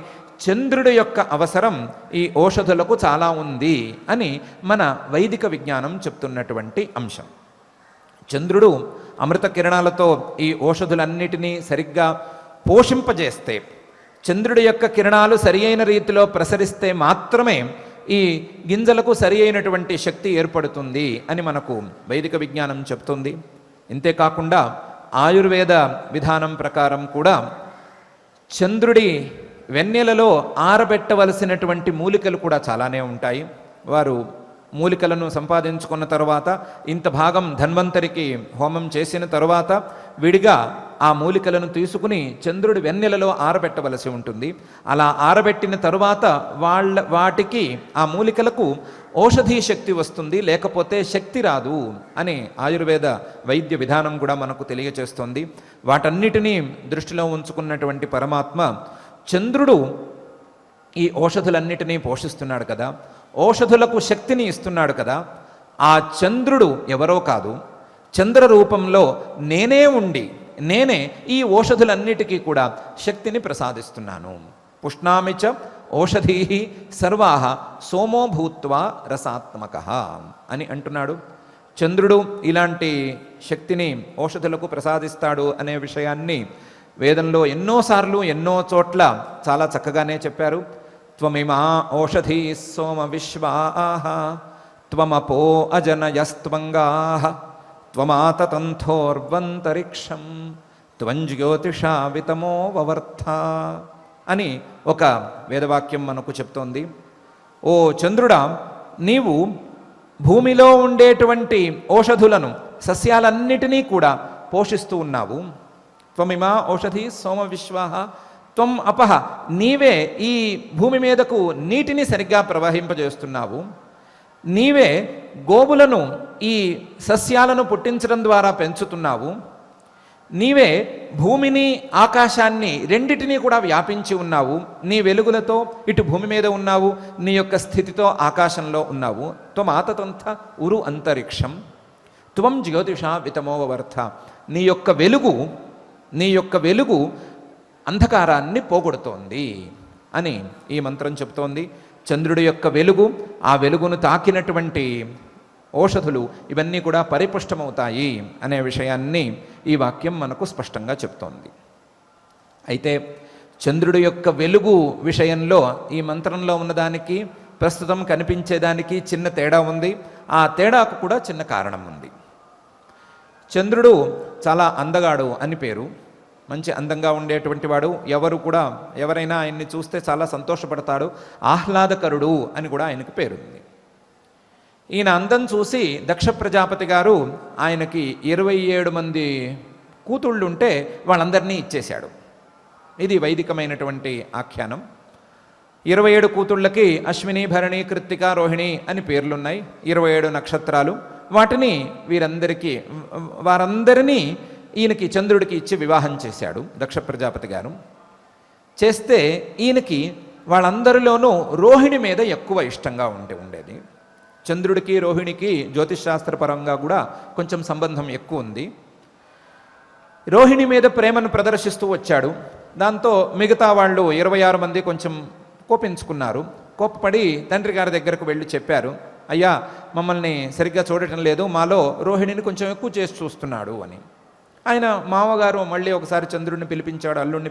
చంద్రుడి యొక్క అవసరం ఈ ఔషధులకు చాలా ఉంది అని మన వైదిక విజ్ఞానం చెప్తున్నటువంటి అంశం. చంద్రుడు అమృత కిరణాలతో ఈ ఔషధులన్నిటినీ సరిగ్గా పోషింపజేస్తే, చంద్రుడి యొక్క కిరణాలు సరి అయిన రీతిలో ప్రసరిస్తే మాత్రమే ఈ గింజలకు సరి అయినటువంటి శక్తి ఏర్పడుతుంది అని మనకు వైదిక విజ్ఞానం చెప్తుంది. ఇంతేకాకుండా ఆయుర్వేద విధానం ప్రకారం కూడా చంద్రుడి వెన్నెలలో ఆరబెట్టవలసినటువంటి మూలికలు కూడా చాలానే ఉంటాయి. వారు మూలికలను సంపాదించుకున్న తర్వాత, ఇంత భాగం ధన్వంతరికి హోమం చేసిన తరువాత విడిగా ఆ మూలికలను తీసుకుని చంద్రుడి వెన్నెలలో ఆరబెట్టవలసి ఉంటుంది. అలా ఆరబెట్టిన తరువాత వాటికి, ఆ మూలికలకు ఔషధీ శక్తి వస్తుంది, లేకపోతే శక్తి రాదు అని ఆయుర్వేద వైద్య విధానం కూడా మనకు తెలియచేస్తుంది. వాటన్నిటినీ దృష్టిలో ఉంచుకున్నటువంటి పరమాత్మ చంద్రుడు ఈ ఔషధులన్నిటినీ పోషిస్తున్నాడు కదా, ఔషధులకు శక్తిని ఇస్తున్నాడు కదా. ఆ చంద్రుడు ఎవరో కాదు, చంద్ర రూపంలో నేనే ఉండి, నేనే ఈ ఔషధులన్నిటికీ కూడా శక్తిని ప్రసాదిస్తున్నాను. పుష్ణామిచ ఔషధీ సర్వాహ సోమో భూత్వా రసాత్మకః అని అంటున్నాడు. చంద్రుడు ఇలాంటి శక్తిని ఔషధులకు ప్రసాదిస్తాడు అనే విషయాన్ని వేదంలో ఎన్నోసార్లు ఎన్నో చోట్ల చాలా చక్కగానే చెప్పారు. త్వమిమా ఔషధీ సోమ విశ్వాః త్వమపో అజనయస్త్వంగాః త్వమాతతంథోర్వంతరిక్షం త్వంజ్యోతిషా వితమో వవర్ధ అని ఒక వేదవాక్యం మనకు చెప్తోంది. ఓ చంద్రుడా, నీవు భూమిలో ఉండేటువంటి ఔషధులను, సస్యాలన్నిటినీ కూడా పోషిస్తూ ఉన్నావు. త్వమిమా ఔషధీ సోమ విశ్వాః త్వం అపహ, నీవే ఈ భూమి మీదకు నీటిని సరిగ్గా ప్రవహింపజేస్తున్నావు. నీవే గోవులను ఈ సస్యాలను పుట్టించడం ద్వారా పెంచుతున్నావు. నీవే భూమిని, ఆకాశాన్ని రెండిటినీ కూడా వ్యాపించి ఉన్నావు. నీ వెలుగులతో ఇటు భూమి మీద ఉన్నావు, నీ యొక్క స్థితితో ఆకాశంలో ఉన్నావు. త్వం ఆతతంత ఉరు అంతరిక్షం త్వం జ్యోతిషా వితమోవర్ధ, నీ యొక్క వెలుగు అంధకారాన్ని పోగొడుతోంది అని ఈ మంత్రం చెప్తోంది. చంద్రుడి యొక్క వెలుగు, ఆ వెలుగును తాకినటువంటి ఔషధులు ఇవన్నీ కూడా పరిపుష్టమవుతాయి అనే విషయాన్ని ఈ వాక్యం మనకు స్పష్టంగా చెప్తోంది. అయితే చంద్రుడి యొక్క వెలుగు విషయంలో ఈ మంత్రంలో ఉన్నదానికి, ప్రస్తుతం కనిపించేదానికి చిన్న తేడా ఉంది. ఆ తేడాకు కూడా చిన్న కారణం ఉంది. చంద్రుడు చాలా అందగాడు అని పేరు. మంచి అందంగా ఉండేటువంటి వాడు, ఎవరైనా ఆయన్ని చూస్తే చాలా సంతోషపడతాడు, ఆహ్లాదకరుడు అని కూడా ఆయనకు పేరుంది. ఈయన అందం చూసి దక్ష ప్రజాపతి గారు ఆయనకి 27 మంది కూతుళ్ళు ఉంటే వాళ్ళందరినీ ఇచ్చేశాడు. ఇది వైదికమైనటువంటి ఆఖ్యానం. 27 కూతుళ్ళకి అశ్విని, భరణి, కృత్తిక, రోహిణి అని పేర్లున్నాయి. 27 నక్షత్రాలు. వాటిని వారందరినీ ఈయనకి చంద్రుడికి ఇచ్చి వివాహం చేశాడు దక్ష ప్రజాపతి గారు. చేస్తే ఈయనకి వాళ్ళందరిలోనూ రోహిణి మీద ఎక్కువ ఇష్టంగా ఉండేది. చంద్రుడికి రోహిణికి జ్యోతిష్శాస్త్రపరంగా కూడా కొంచెం సంబంధం ఎక్కువ ఉంది. రోహిణి మీద ప్రేమను ప్రదర్శిస్తూ వచ్చాడు. దాంతో మిగతా వాళ్ళు 26 మంది కొంచెం కోపించుకున్నారు. కోప్పడి తండ్రి గారి దగ్గరకు వెళ్ళి చెప్పారు, అయ్యా మమ్మల్ని సరిగ్గా చూడటం లేదు, మాలో రోహిణిని కొంచెం ఎక్కువ చేసి చూస్తున్నాడు అని. ఆయన మామగారు మళ్ళీ ఒకసారి చంద్రుడిని పిలిపించాడు, అల్లుడిని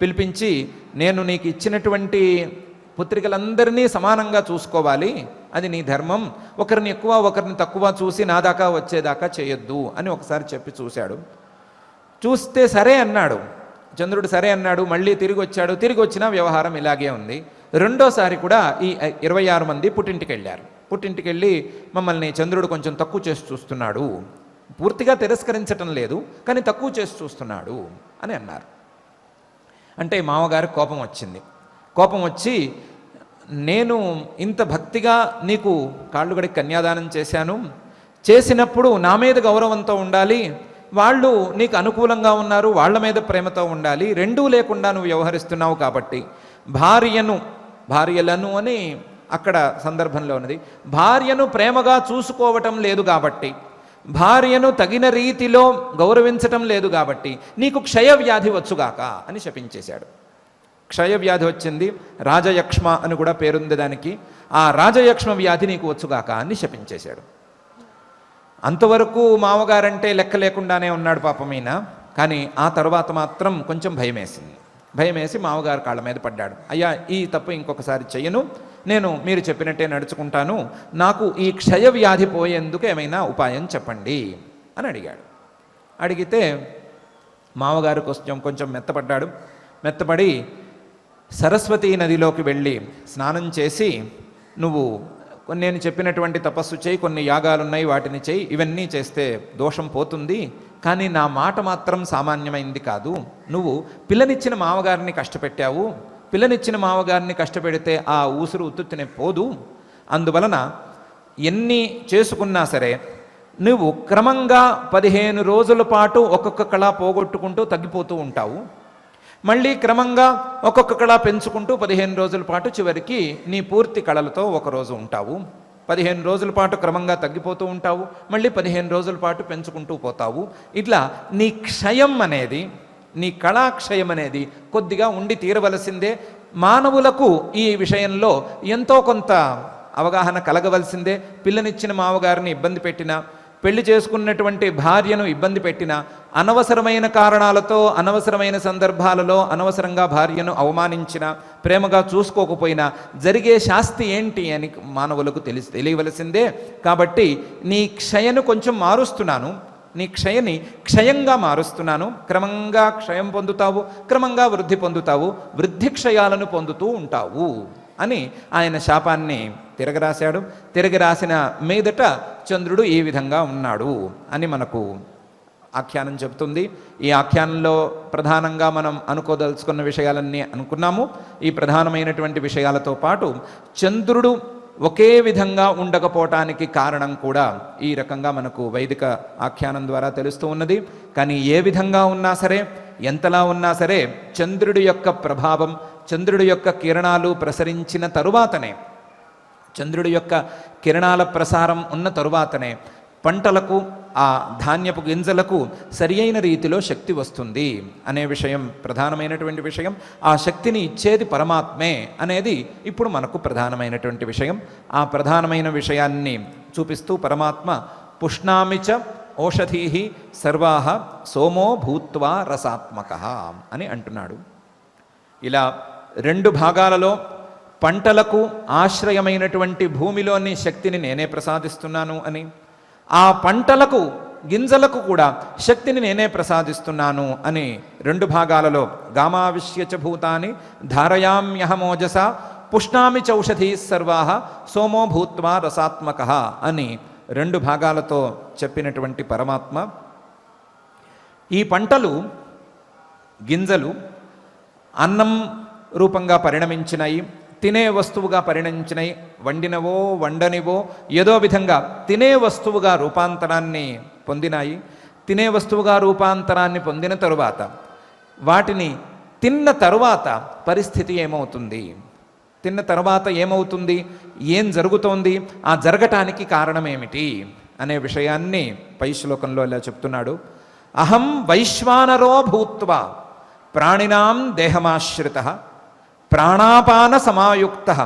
పిలిపించి నేను నీకు ఇచ్చినటువంటి పుత్రికలందరినీ సమానంగా చూసుకోవాలి, అది నీ ధర్మం, ఒకరిని ఎక్కువ ఒకరిని తక్కువ చూసి నా దాకా వచ్చేదాకా చేయొద్దు అని ఒకసారి చెప్పి చూశాడు. చూస్తే సరే అన్నాడు చంద్రుడు, సరే అన్నాడు. మళ్ళీ తిరిగి వచ్చాడు. తిరిగి వచ్చినా వ్యవహారం ఇలాగే ఉంది. రెండోసారి కూడా ఈ 26 మంది పుట్టింటికి వెళ్ళారు. పుట్టింటికి వెళ్ళి మమ్మల్ని చంద్రుడు కొంచెం తక్కువ చేసి చూస్తున్నాడు, పూర్తిగా తిరస్కరించటం లేదు కానీ తక్కువ చేసి చూస్తున్నాడు అని అన్నారు. అంటే మామగారు కోపం వచ్చింది. కోపం వచ్చి, నేను ఇంత భక్తిగా నీకు కాళ్ళుగడి కన్యాదానం చేసినప్పుడు నా మీద గౌరవంతో ఉండాలి, వాళ్ళు నీకు అనుకూలంగా ఉన్నారు, వాళ్ళ మీద ప్రేమతో ఉండాలి, రెండూ లేకుండా నువ్వు వ్యవహరిస్తున్నావు కాబట్టి భార్యలను అని అక్కడ సందర్భంలో ఉన్నది, భార్యను ప్రేమగా చూసుకోవటం లేదు కాబట్టి, భార్యను తగిన రీతిలో గౌరవించటం లేదు కాబట్టి నీకు క్షయవ్యాధి వచ్చుగాక అని శపించేశాడు. క్షయవ్యాధి వచ్చింది, రాజయక్ష్మ అని కూడా పేరుంది దానికి. ఆ రాజయక్ష్మ వ్యాధి నీకు వచ్చుగాక అని శపించేశాడు. అంతవరకు మామగారంటే లెక్క లేకుండానే ఉన్నాడు పాపం ఈయన. కానీ ఆ తర్వాత మాత్రం కొంచెం భయమేసి మామగారు కాళ్ళ మీద పడ్డాడు. అయ్యా ఈ తప్పు ఇంకొకసారి చెయ్యను, నేను మీరు చెప్పినట్టే నడుచుకుంటాను, నాకు ఈ క్షయవ్యాధి పోయేందుకు ఏమైనా ఉపాయం చెప్పండి అని అడిగాడు. అడిగితే మామగారు కొంచెం మెత్తపడి సరస్వతీ నదిలోకి వెళ్ళి స్నానం చేసి, నువ్వు నేను చెప్పినటువంటి తపస్సు చేయి, కొన్ని యాగాలున్నాయి వాటిని చేయి, ఇవన్నీ చేస్తే దోషం పోతుంది, కానీ నా మాట మాత్రం సామాన్యమైంది కాదు, నువ్వు పిల్లనిచ్చిన మామగారిని కష్టపెట్టావు, పిల్లనిచ్చిన మామగారిని కష్టపెడితే ఆ ఊసురు ఉత్తునే పోదు, అందువలన ఎన్ని చేసుకున్నా సరే నువ్వు క్రమంగా 15 రోజుల పాటు ఒక్కొక్క కళ పోగొట్టుకుంటూ తగ్గిపోతూ ఉంటావు, మళ్ళీ క్రమంగా ఒక్కొక్క కళ పెంచుకుంటూ 15 రోజుల పాటు చివరికి నీ పూర్తి కళలతో ఒకరోజు ఉంటావు, 15 రోజుల పాటు క్రమంగా తగ్గిపోతూ ఉంటావు, మళ్ళీ 15 రోజుల పాటు పెంచుకుంటూ పోతావు. ఇట్లా నీ క్షయం అనేది, నీ కళాక్షయం అనేది కొద్దిగా ఉండి తీరవలసిందే. మానవులకు ఈ విషయంలో ఎంతో కొంత అవగాహన కలగవలసిందే. పిల్లనిచ్చిన మామగారిని ఇబ్బంది పెట్టినా, పెళ్లి చేసుకున్నటువంటి భార్యను ఇబ్బంది పెట్టినా, అనవసరమైన కారణాలతో అనవసరమైన సందర్భాలలో అనవసరంగా భార్యను అవమానించిన, ప్రేమగా చూసుకోకపోయినా జరిగే శాస్తి ఏంటి అని మానవులకు తెలియవలసిందే. కాబట్టి నీ క్షయను కొంచెం మారుస్తున్నాను, నీ క్షయంగా మారుస్తున్నాను, క్రమంగా క్షయం పొందుతావు, క్రమంగా వృద్ధి పొందుతావు, వృద్ధి క్షయాలను పొందుతూ ఉంటావు అని ఆయన శాపాన్ని తిరగరాశాడు. తిరగరాసిన మీదట చంద్రుడు ఈ విధంగా ఉన్నాడు అని మనకు ఆఖ్యానం చెబుతుంది. ఈ ఆఖ్యానంలో ప్రధానంగా మనం అనుకోదలుచుకున్న విషయాలన్నీ అనుకున్నాము. ఈ ప్రధానమైనటువంటి విషయాలతో పాటు చంద్రుడు ఒకే విధంగా ఉండకపోవటానికి కారణం కూడా ఈ రకంగా మనకు వైదిక ఆఖ్యానం ద్వారా తెలుస్తూ ఉన్నది. కానీ ఏ విధంగా ఉన్నా సరే, ఎంతలా ఉన్నా సరే, చంద్రుడి యొక్క ప్రభావం, చంద్రుడి యొక్క కిరణాలు ప్రసరించిన తరువాతనే, చంద్రుడి యొక్క కిరణాల ప్రసారం ఉన్న తరువాతనే పంటలకు, ఆ ధాన్యపు గింజలకు సరి అయిన రీతిలో శక్తి వస్తుంది అనే విషయం ప్రధానమైనటువంటి విషయం. ఆ శక్తిని ఇచ్చేది పరమాత్మే అనేది ఇప్పుడు మనకు ప్రధానమైనటువంటి విషయం. ఆ ప్రధానమైన విషయాన్ని చూపిస్తూ పరమాత్మ పుష్ణామిచ ఓషధీహి సర్వాహ సోమో భూత్వా రసాత్మకః అని అంటున్నాడు. ఇలా 2 భాగాలలో పంటలకు ఆశ్రయమైనటువంటి భూమిలోని శక్తిని నేనే ప్రసాదిస్తున్నాను అని, ఆ పంటలకు గింజలకు కూడా శక్తిని నేనే ప్రసాదిస్తున్నాను అని 2 భాగాలలో గామావిశ్యచ భూతాని ధారయామ్యహమోజస పుష్ణామి చౌషధీ సర్వాః సోమో భూత్వా రసాత్మకః అని 2 భాగాలతో చెప్పినటువంటి పరమాత్మ ఈ పంటలు గింజలు అన్నం రూపంగా పరిణమించినాయి, తినే వస్తువుగా పరిణమించినాయి, వండినవో వండనివో ఏదో విధంగా తినే వస్తువుగా రూపాంతరాన్ని పొందినాయి. తినే వస్తువుగా రూపాంతరాన్ని పొందిన తరువాత వాటిని తిన్న తరువాత పరిస్థితి ఏమవుతుంది, తిన్న తర్వాత ఏమవుతుంది, ఏం జరుగుతోంది, ఆ జరగటానికి కారణం ఏమిటి అనే విషయాన్ని పై శ్లోకంలో ఇలా చెప్తున్నాడు. అహం వైశ్వానరో భూత్వా ప్రాణినాం దేహమాశ్రితః ప్రాణాపాన సమాయుక్తః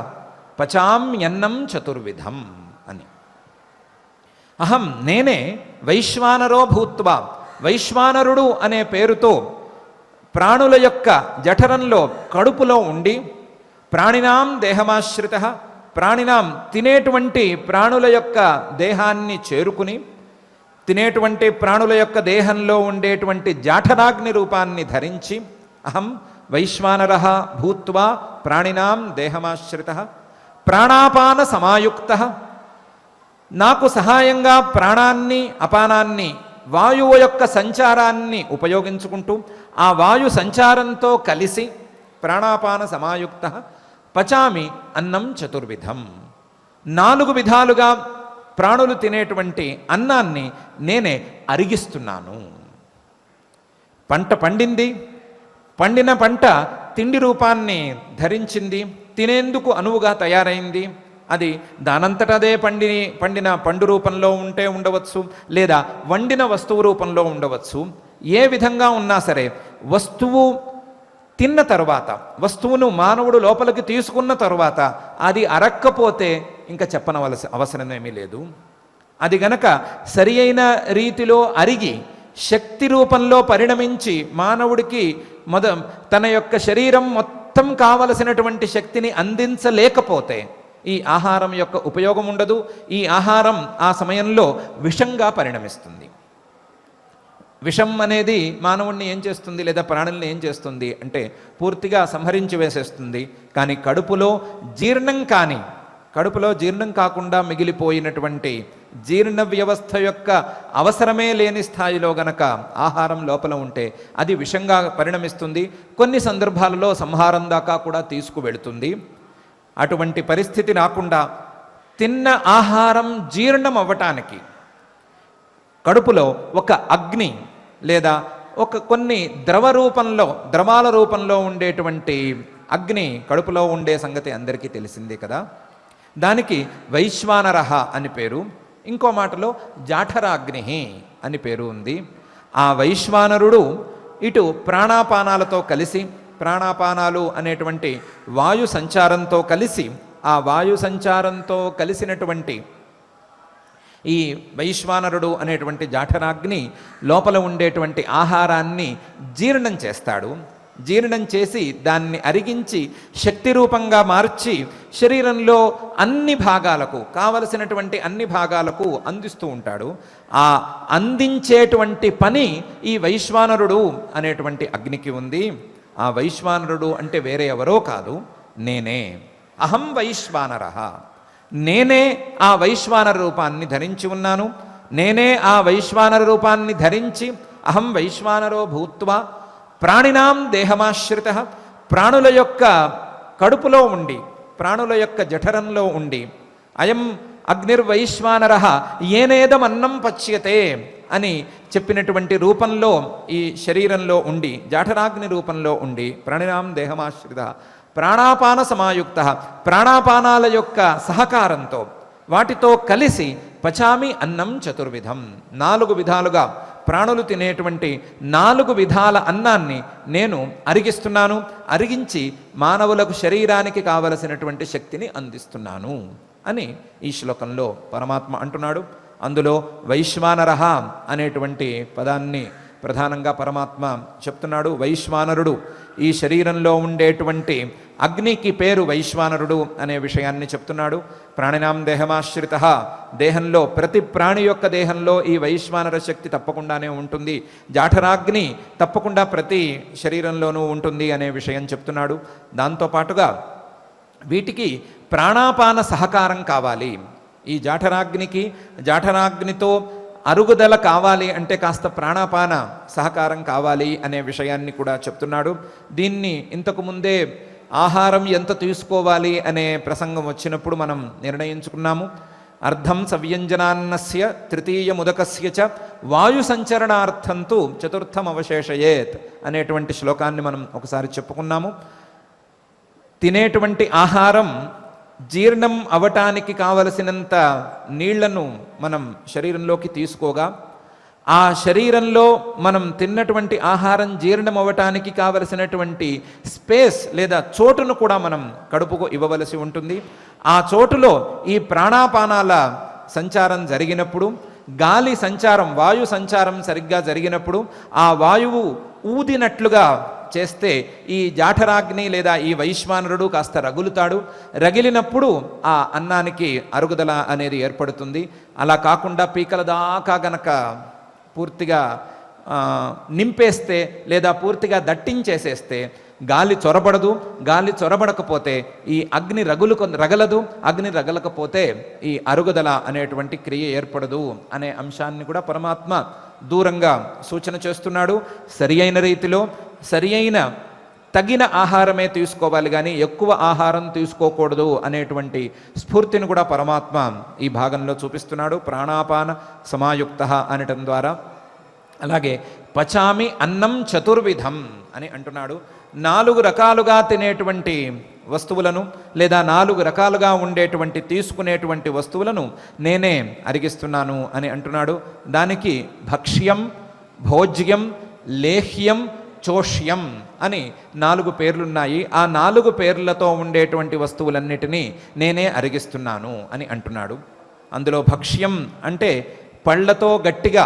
పచామ్యన్నం చతుర్విధం అని. అహం నేనే వైశ్వానరో భూత్వా, వైశ్వానరుడు అనే పేరుతో ప్రాణుల యొక్క జఠరంలో కడుపులో ఉండి ప్రాణినాం దేహమాశ్రితః, ప్రాణినాం తినేటువంటి ప్రాణుల యొక్క దేహాన్ని చేరుకుని తినేటువంటి ప్రాణుల యొక్క దేహంలో ఉండేటువంటి జాఠరాగ్ని రూపాన్ని ధరించి అహం వైశ్వానరః భూత్వా ప్రాణినాం దేహమాశ్రితః ప్రాణాపాన సమాయుక్తః, నాకు సహాయంగా ప్రాణాన్ని అపానాన్ని వాయువు యొక్క సంచారాన్ని ఉపయోగించుకుంటూ ఆ వాయు సంచారంతో కలిసి ప్రాణాపాన సమాయుక్తః పచామి అన్నం చతుర్విధం, 4 విధాలుగా ప్రాణులు తినేటువంటి అన్నాన్ని నేనే అరిగిస్తున్నాను. పంట పండింది, పండిన పంట తిండి రూపాన్ని ధరించింది, తినేందుకు అనువుగా తయారైంది. అది దానంతటదే పండిన పండు రూపంలో ఉంటే ఉండవచ్చు, లేదా వండిన వస్తువు రూపంలో ఉండవచ్చు. ఏ విధంగా ఉన్నా సరే వస్తువు తిన్న తరువాత, వస్తువును మానవుడు లోపలికి తీసుకున్న తరువాత అది అరక్కపోతే ఇంకా చెప్పనవలసిన అవసరమేమీ లేదు. అది గనక సరి అయిన రీతిలో అరిగి శక్తి రూపంలో పరిణమించి మానవుడికి తన యొక్క శరీరం మొత్తం కావలసినటువంటి శక్తిని అందించలేకపోతే ఈ ఆహారం యొక్క ఉపయోగం ఉండదు. ఈ ఆహారం ఆ సమయంలో విషంగా పరిణమిస్తుంది. విషం అనేది మానవుణ్ణి ఏం చేస్తుంది, లేదా ప్రాణుల్ని ఏం చేస్తుంది అంటే పూర్తిగా సంహరించి వేసేస్తుంది. కానీ కడుపులో జీర్ణం కాకుండా మిగిలిపోయినటువంటి జీర్ణ వ్యవస్థ యొక్క అవసరమే లేని స్థాయిలో గనక ఆహారం లోపల ఉంటే అది విషంగా పరిణమిస్తుంది. కొన్ని సందర్భాలలో సంహారం దాకా కూడా తీసుకువెళుతుంది. అటువంటి పరిస్థితి రాకుండా తిన్న ఆహారం జీర్ణం అవ్వటానికి కడుపులో ఒక అగ్ని లేదా కొన్ని ద్రవాల రూపంలో ఉండేటువంటి అగ్ని కడుపులో ఉండే సంగతి అందరికీ తెలిసిందే కదా. దానికి వైశ్వానరః అని పేరు. ఇంకో మాటలో జాఠరాగ్ని అని పేరు ఉంది. ఆ వైశ్వానరుడు ఇటు ప్రాణాపానాలతో కలిసి, ప్రాణాపానాలు అనేటువంటి వాయు సంచారంతో కలిసి, ఆ వాయు సంచారంతో కలిసినటువంటి ఈ వైశ్వానరుడు అనేటువంటి జాఠరాగ్ని లోపల ఉండేటువంటి ఆహారాన్ని జీర్ణం చేస్తాడు. జీర్ణం చేసి దాన్ని అరిగించి శక్తి రూపంగా మార్చి శరీరంలో అన్ని భాగాలకు కావలసినటువంటి అన్ని భాగాలకు అందిస్తూ ఉంటాడు. ఆ అందించేటువంటి పని ఈ వైశ్వానరుడు అనేటువంటి అగ్నికి ఉంది. ఆ వైశ్వానరుడు అంటే వేరే ఎవరో కాదు, నేనే. అహం వైశ్వానరః, నేనే ఆ వైశ్వానర రూపాన్ని ధరించి ఉన్నాను. నేనే ఆ వైశ్వానర రూపాన్ని ధరించి అహం వైశ్వానరో భూత్వా ప్రాణినాం దేహమాశ్రితః, ప్రాణుల యొక్క కడుపులో ఉండి, ప్రాణుల యొక్క జఠరంలో ఉండి, అయం అగ్నిర్వైశ్వానరః ఏనేదమన్నం పచ్యతే అని చెప్పినటువంటి రూపంలో ఈ శరీరంలో ఉండి, జాఠరాగ్ని రూపంలో ఉండి, ప్రాణినాం దేహమాశ్రితః ప్రాణాపాన సమాయుక్తః, ప్రాణాపానాల యొక్క సహకారంతో వాటితో కలిసి పచామి అన్నం చతుర్విధం, 4 విధాలుగా ప్రాణులు తినేటువంటి 4 విధాల అన్నాన్ని నేను అరిగిస్తున్నాను. అరిగించి మానవులకు శరీరానికి కావలసినటువంటి శక్తిని అందిస్తున్నాను అని ఈ శ్లోకంలో పరమాత్మ అంటున్నాడు. అందులో వైశ్వానరః అనేటువంటి పదాన్ని ప్రధానంగా పరమాత్మ చెప్తున్నాడు. వైశ్వానరుడు ఈ శరీరంలో ఉండేటువంటి అగ్నికి పేరు వైశ్వానరుడు అనే విషయాన్ని చెప్తున్నాడు. ప్రాణినాం దేహమాశ్రిత, దేహంలో ప్రతి ప్రాణి యొక్క దేహంలో ఈ వైశ్వానర శక్తి తప్పకుండానే ఉంటుంది. జాఠరాగ్ని తప్పకుండా ప్రతి శరీరంలోనూ ఉంటుంది అనే విషయం చెప్తున్నాడు. దాంతోపాటుగా వీటికి ప్రాణాపాన సహకారం కావాలి. ఈ జాఠరాగ్నితో అరుగుదల కావాలి అంటే కాస్త ప్రాణాపాన సహకారం కావాలి అనే విషయాన్ని కూడా చెప్తున్నాడు. దీన్ని ఇంతకు ముందే ఆహారం ఎంత తీసుకోవాలి అనే ప్రసంగం వచ్చినప్పుడు మనం నిర్ణయించుకున్నాము. అర్ధం సవ్యంజనాన్నస్య తృతీయముదకస్య చ వాయు సంచరణార్థంతు చతుర్థం అవశేషయేత్ అనేటువంటి శ్లోకాన్ని మనం ఒకసారి చెప్పుకున్నాము. తినేటువంటి ఆహారం జీర్ణం అవటానికి కావలసినంత నీళ్లను మనం శరీరంలోకి తీసుకోగా, ఆ శరీరంలో మనం తిన్నటువంటి ఆహారం జీర్ణం అవ్వటానికి కావలసినటువంటి స్పేస్ లేదా చోటును కూడా మనం కడుపుకు ఇవ్వవలసి ఉంటుంది. ఆ చోటులో ఈ ప్రాణాపానాల సంచారం జరిగినప్పుడు, గాలి సంచారం వాయు సంచారం సరిగ్గా జరిగినప్పుడు ఆ వాయువు ఊదినట్లుగా చేస్తే ఈ జాఠరాగ్ని లేదా ఈ వైశ్వానరుడు కాస్త రగులుతాడు. రగిలినప్పుడు ఆ అన్నానికి అరుగుదల అనేది ఏర్పడుతుంది. అలా కాకుండా పీకల దాకా గనక పూర్తిగా నింపేస్తే లేదా పూర్తిగా దట్టించేసేస్తే గాలి చొరబడదు. గాలి చొరబడకపోతే ఈ అగ్ని రగలదు. అగ్ని రగలకపోతే ఈ అరుగుదల అనేటువంటి క్రియ ఏర్పడదు అనే అంశాన్ని కూడా పరమాత్మ దూరంగా సూచన చేస్తున్నాడు. సరి అయిన రీతిలో సరి అయిన తగిన ఆహారమే తీసుకోవాలి, కానీ ఎక్కువ ఆహారం తీసుకోకూడదు అనేటువంటి స్ఫూర్తిని కూడా పరమాత్మ ఈ భాగంలో చూపిస్తున్నాడు. ప్రాణాపాన సమాయుక్త అనటం ద్వారా. అలాగే పచామి అన్నం చతుర్విధం అని అంటున్నాడు. 4 రకాలుగా తినేటువంటి వస్తువులను లేదా 4 రకాలుగా ఉండేటువంటి తీసుకునేటువంటి వస్తువులను నేనే అరిగిస్తున్నాను అని అంటున్నాడు. దానికి భక్ష్యం, భోజ్యం, లేహ్యం, చోష్యం అని 4 పేర్లున్నాయి. ఆ 4 పేర్లతో ఉండేటువంటి వస్తువులన్నిటినీ నేనే అరిగిస్తున్నాను అని అంటున్నాడు. అందులో భక్ష్యం అంటే పళ్ళతో గట్టిగా,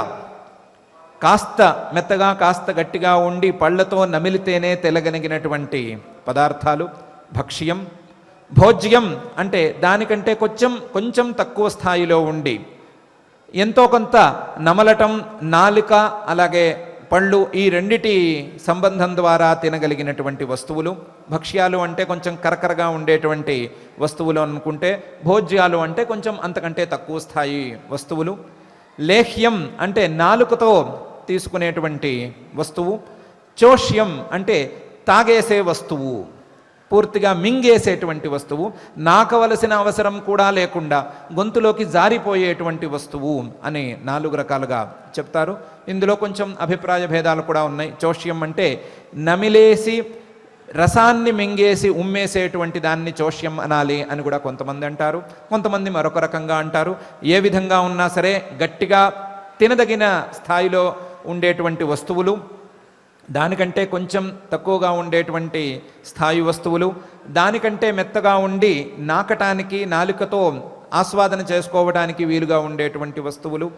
కాస్త మెత్తగా కాస్త గట్టిగా ఉండి పళ్ళతో నమిలితేనే తెలగనిగినటువంటి పదార్థాలు భక్ష్యం. భోజ్యం అంటే దానికంటే కొంచెం తక్కువ స్థాయిలో ఉండి ఎంతో కొంత నమలటం, నాలుక అలాగే పళ్ళు ఈ రెండిటి సంబంధం ద్వారా తినగలిగినటువంటి వస్తువులు. భక్ష్యాలు అంటే కొంచెం కరకరగా ఉండేటువంటి వస్తువులు అనుకుంటే, భోజ్యాలు అంటే కొంచెం అంతకంటే తక్కువ స్థాయి వస్తువులు. లేహ్యం అంటే నాలుకతో తీసుకునేటువంటి వస్తువు. చోష్యం అంటే తాగేసే వస్తువు, పూర్తిగా మింగేసేటువంటి వస్తువు, నాకవలసిన అవసరం కూడా లేకుండా గొంతులోకి జారిపోయేటువంటి వస్తువు అని 4 రకాలుగా చెప్తారు. ఇందులో కొంచెం అభిప్రాయ భేదాలు కూడా ఉన్నాయి. చోష్యం అంటే నమిలేసి రసాన్ని మింగేసి ఉమ్మేసేటువంటి దాన్ని చోష్యం అనాలి అని కూడా కొంతమంది అంటారు. కొంతమంది మరొక రకంగా అంటారు. ఏ విధంగా ఉన్నా సరే గట్టిగా తినదగిన స్థాయిలో ఉండేటువంటి వస్తువులు, దానికంటే కొంచెం తక్కువగా ఉండేటువంటి స్థాయి వస్తువులు, దానికంటే మెత్తగా ఉండి నాకటానికి నాలుకతో ఆస్వాదన చేసుకోవడానికి వీలుగా ఉండేటువంటి వస్తువులు,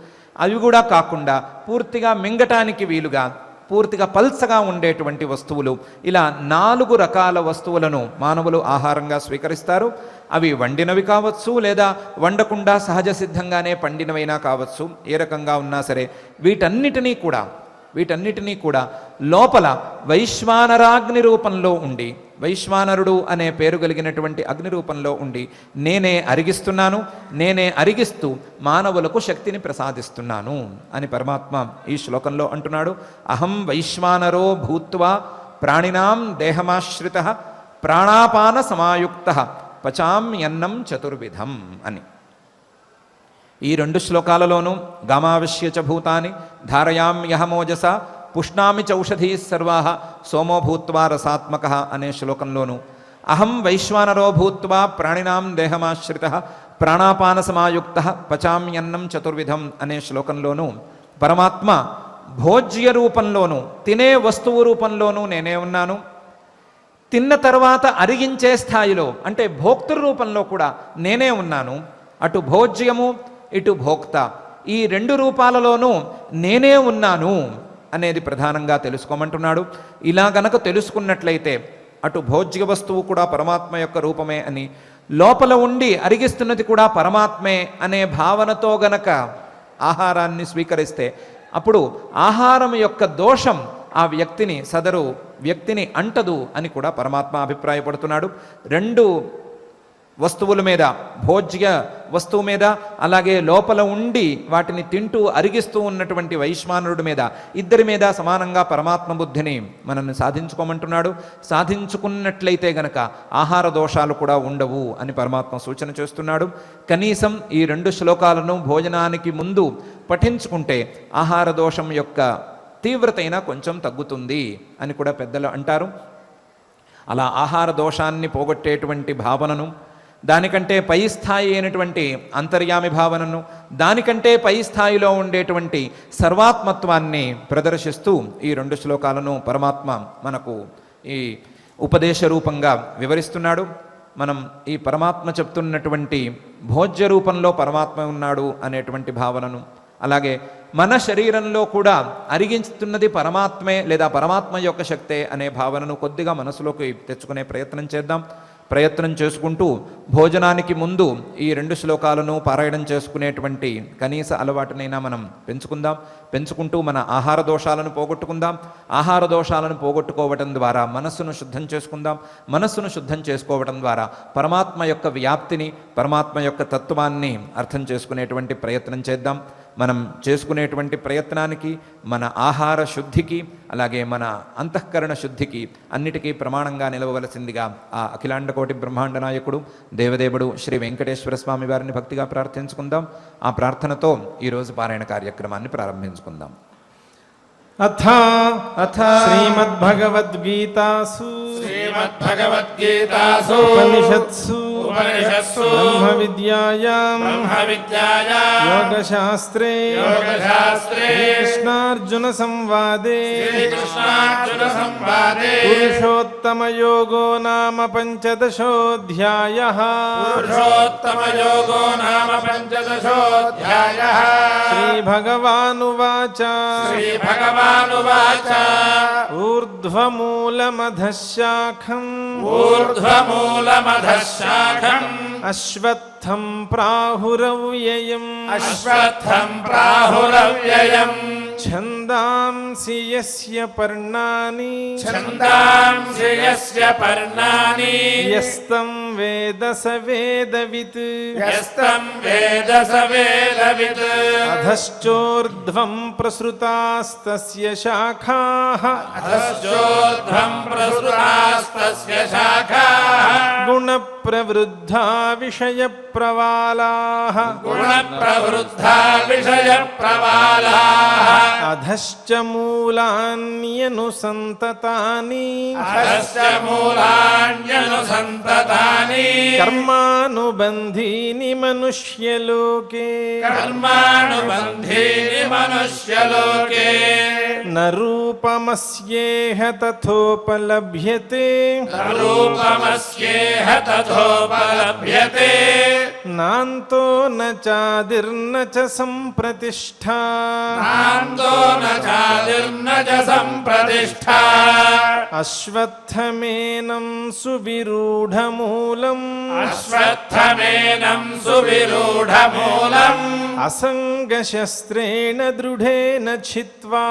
అవి కూడా కాకుండా పూర్తిగా మింగటానికి వీలుగా పూర్తిగా పల్చగా ఉండేటువంటి వస్తువులు. ఇలా 4 రకాల వస్తువులను మానవులు ఆహారంగా స్వీకరిస్తారు. అవి వండినవి కావచ్చు లేదా వండకుండా సహజ సిద్ధంగానే పండినవైనా కావచ్చు. ఏ రకంగా ఉన్నా సరే వీటన్నిటినీ కూడా లోపల వైశ్వానరాగ్ని రూపంలో ఉండి, వైశ్వానరుడు అనే పేరు కలిగినటువంటి అగ్ని రూపంలో ఉండి నేనే అరిగిస్తున్నాను, నేనే అరిగిస్తూ మానవులకు శక్తిని ప్రసాదిస్తున్నాను అని పరమాత్మ ఈ శ్లోకంలో అంటున్నాడు. అహం వైశ్వానరో భూత్వా ప్రాణినాం దేహమాశ్రిత ప్రాణాపాన సమాయుక్త పచామ్యన్నం చతుర్విధం అని. ఈ 2 శ్లోకాలలోనూ గామావిశ్యచ భూతాని ధారయామ్యహమోజస పుష్ణామి చౌషధీ సర్వా సోమో భూత్వా రసాత్మక అనే శ్లోకంలోనూ అహం వైశ్వానరో భూత్వా ప్రాణినాం దేహమాశ్రిత ప్రాణాపాన సమాయుక్త పచామ్యన్నం చతుర్విధం అనే శ్లోకంలోనూ పరమాత్మ భోజ్య రూపంలోనూ తినే వస్తువు రూపంలోనూ నేనే ఉన్నాను. తిన్న తర్వాత అరిగించే స్థాయిలో అంటే భోక్తృ రూపంలో కూడా నేనే ఉన్నాను. అటు భోజ్యము ఇటు భోక్త ఈ 2 రూపాలలోనూ నేనే ఉన్నాను అనేది ప్రధానంగా తెలుసుకోమంటున్నాడు. ఇలా గనక తెలుసుకున్నట్లయితే అటు భోజ్య వస్తువు కూడా పరమాత్మ యొక్క రూపమే అని, లోపల ఉండి అరిగిస్తున్నది కూడా పరమాత్మే అనే భావనతో గనక ఆహారాన్ని స్వీకరిస్తే అప్పుడు ఆహారం యొక్క దోషం ఆ వ్యక్తిని, సదరు వ్యక్తిని అంటదు అని కూడా పరమాత్మ అభిప్రాయపడుతున్నాడు. రెండు వస్తువుల మీద, భోజ్య వస్తువు మీద, అలాగే లోపల ఉండి వాటిని తింటూ అరిగిస్తూ ఉన్నటువంటి వైశ్వానరుడి మీద, ఇద్దరి మీద సమానంగా పరమాత్మ బుద్ధిని మనల్ని సాధించుకోమంటున్నాడు. సాధించుకున్నట్లయితే గనక ఆహార దోషాలు కూడా ఉండవు అని పరమాత్మ సూచన చేస్తున్నాడు. కనీసం ఈ 2 శ్లోకాలను భోజనానికి ముందు పఠించుకుంటే ఆహార దోషం యొక్క తీవ్రత అయినా కొంచెం తగ్గుతుంది అని కూడా పెద్దలు అంటారు. అలా ఆహార దోషాన్ని పోగొట్టేటువంటి భావనను, దానికంటే పై స్థాయి అయినటువంటి అంతర్యామి భావనను, దానికంటే పై స్థాయిలో ఉండేటువంటి సర్వాత్మత్వాన్ని ప్రదర్శిస్తూ ఈ 2 శ్లోకాలను పరమాత్మ మనకు ఈ ఉపదేశ రూపంగా వివరిస్తున్నాడు. మనం ఈ పరమాత్మ చెప్తున్నటువంటి భోజ్య రూపంలో పరమాత్మ ఉన్నాడు అనేటువంటి భావనను, అలాగే మన శరీరంలో కూడా అరిగిస్తున్నది పరమాత్మే లేదా పరమాత్మ యొక్క శక్తే అనే భావనను కొద్దిగా మనసులోకి తెచ్చుకునే ప్రయత్నం చేద్దాం. ప్రయత్నం చేసుకుంటూ భోజనానికి ముందు ఈ 2 శ్లోకాలను పారాయణం చేసుకునేటువంటి కనీస అలవాటునైనా మనం పెంచుకుంటూ మన ఆహార దోషాలను పోగొట్టుకుందాం. ఆహార దోషాలను పోగొట్టుకోవటం ద్వారా మనస్సును శుద్ధం చేసుకుందాం. మనస్సును శుద్ధం చేసుకోవటం ద్వారా పరమాత్మ యొక్క వ్యాప్తిని, పరమాత్మ యొక్క తత్వాన్ని అర్థం చేసుకునేటువంటి ప్రయత్నం చేద్దాం. మనం చేసుకునేటువంటి ప్రయత్నానికి, మన ఆహార శుద్ధికి, అలాగే మన అంతఃకరణ శుద్ధికి అన్నిటికీ ప్రమాణంగా నిలవవలసిందిగా ఆ అఖిలాండకోటి బ్రహ్మాండ నాయకుడు దేవదేవుడు శ్రీ వెంకటేశ్వర స్వామి వారిని భక్తిగా ప్రార్థించుకుందాం. ఆ ప్రార్థనతో ఈరోజు పారాయణ కార్యక్రమాన్ని ప్రారంభించుకుందాం. అథ శ్రీమద్భగవద్గీతాసు ఉపనిషత్సు బ్రహ్మ విద్యాయాం యోగశాస్త్రే కృష్ణార్జున సంవాదే పురుషోత్తమ యోగో నామ పంచదశోऽధ్యాయః. శ్రీభగవానువాచ ఊర్ధ్వమూలమధశాఖం అశ్వత్థం ప్రాహురవ్యయం ఛందాంసి యస్య పర్ణాని యస్తం వేద స వేదవిత్ అధశ్చోర్ధ్వం ప్రసృతాస్తస్య శాఖాః గుణ ప్రవృద్ధా విషయ ప్రవాలాః అధశ్చ మూలాన్యనుసంతతాని కర్మానుబంధీని మనుష్యలోకే న రూపమస్యేహ తథోపలభ్యతే నాంతో న చాదిర్న చ సంప్రతిష్ఠా అశ్వత్థమేనం సువిరూఢమూలం అసంగశస్త్రేణ దృఢేన చిత్వా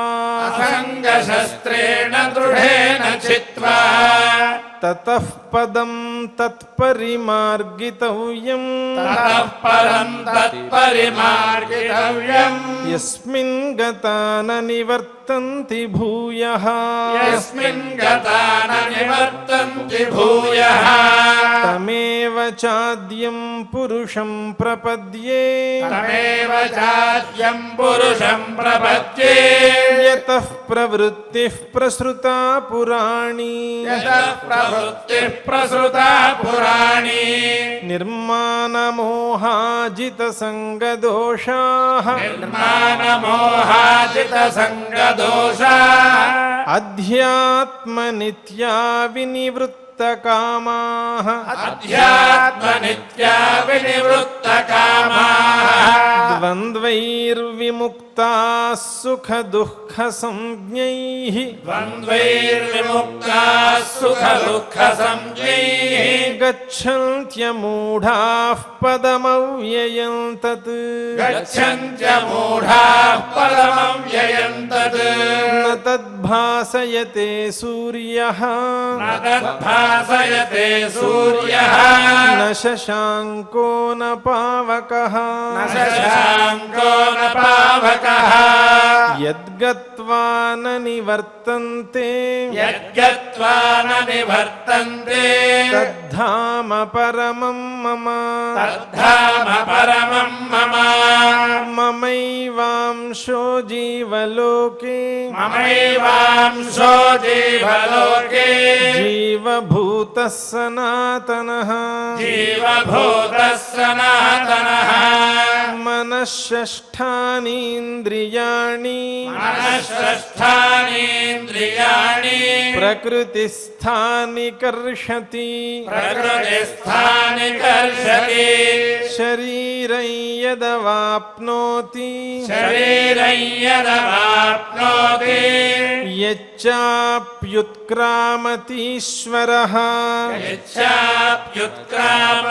తతః పదం తత్పరిమార్గితవ్యం యస్మిన్ గతా న నివర్తంతి భూయః తమేవ చాద్యం పురుషం ప్రపద్యే యతః ప్రవృత్తిః ప్రసృతా పురాణీ నిర్మాణమోహాజిత సంగదోషాః అధ్యాత్మ నిత్యా వినివృత్తకామాః ద్వంద్వైర్విముక్తాః సుఖ దుఃఖ सुखदुःखसंज्ञैः द्वन्द्वैर्विमुक्ताः सुखदुःखसंज्ञैः गच्छन्त्यमूढाः पदमव्ययं तत् गच्छन्त्यमूढाः पदमव्ययं तत् न तद्भासयते सूर्यः न तद्भासयते सूर्यः न शशाङ्को न पावकः न शशाङ्को न पावकः यद्गत्वा न निवर्तन्ते यद्गत्वा न निवर्तन्ते तद्धाम परमं मम तद्धाम परमं मम ममैवांशो जीवलोके ममैवांशो जीवलोके जीवभूतः सनातनः जीवभूतः सनातनः मनःषष्ठानीन्द्रियाणि मनःषष्ठानीन्द्रियाणि प्रकृतिस्थानि कर्षति प्रकृतिस्थानि कर्षति शरीरं यदवाप्नोति शरीरं यदवाप्नोति यच्चाप्युत्क्रामतीश्वरः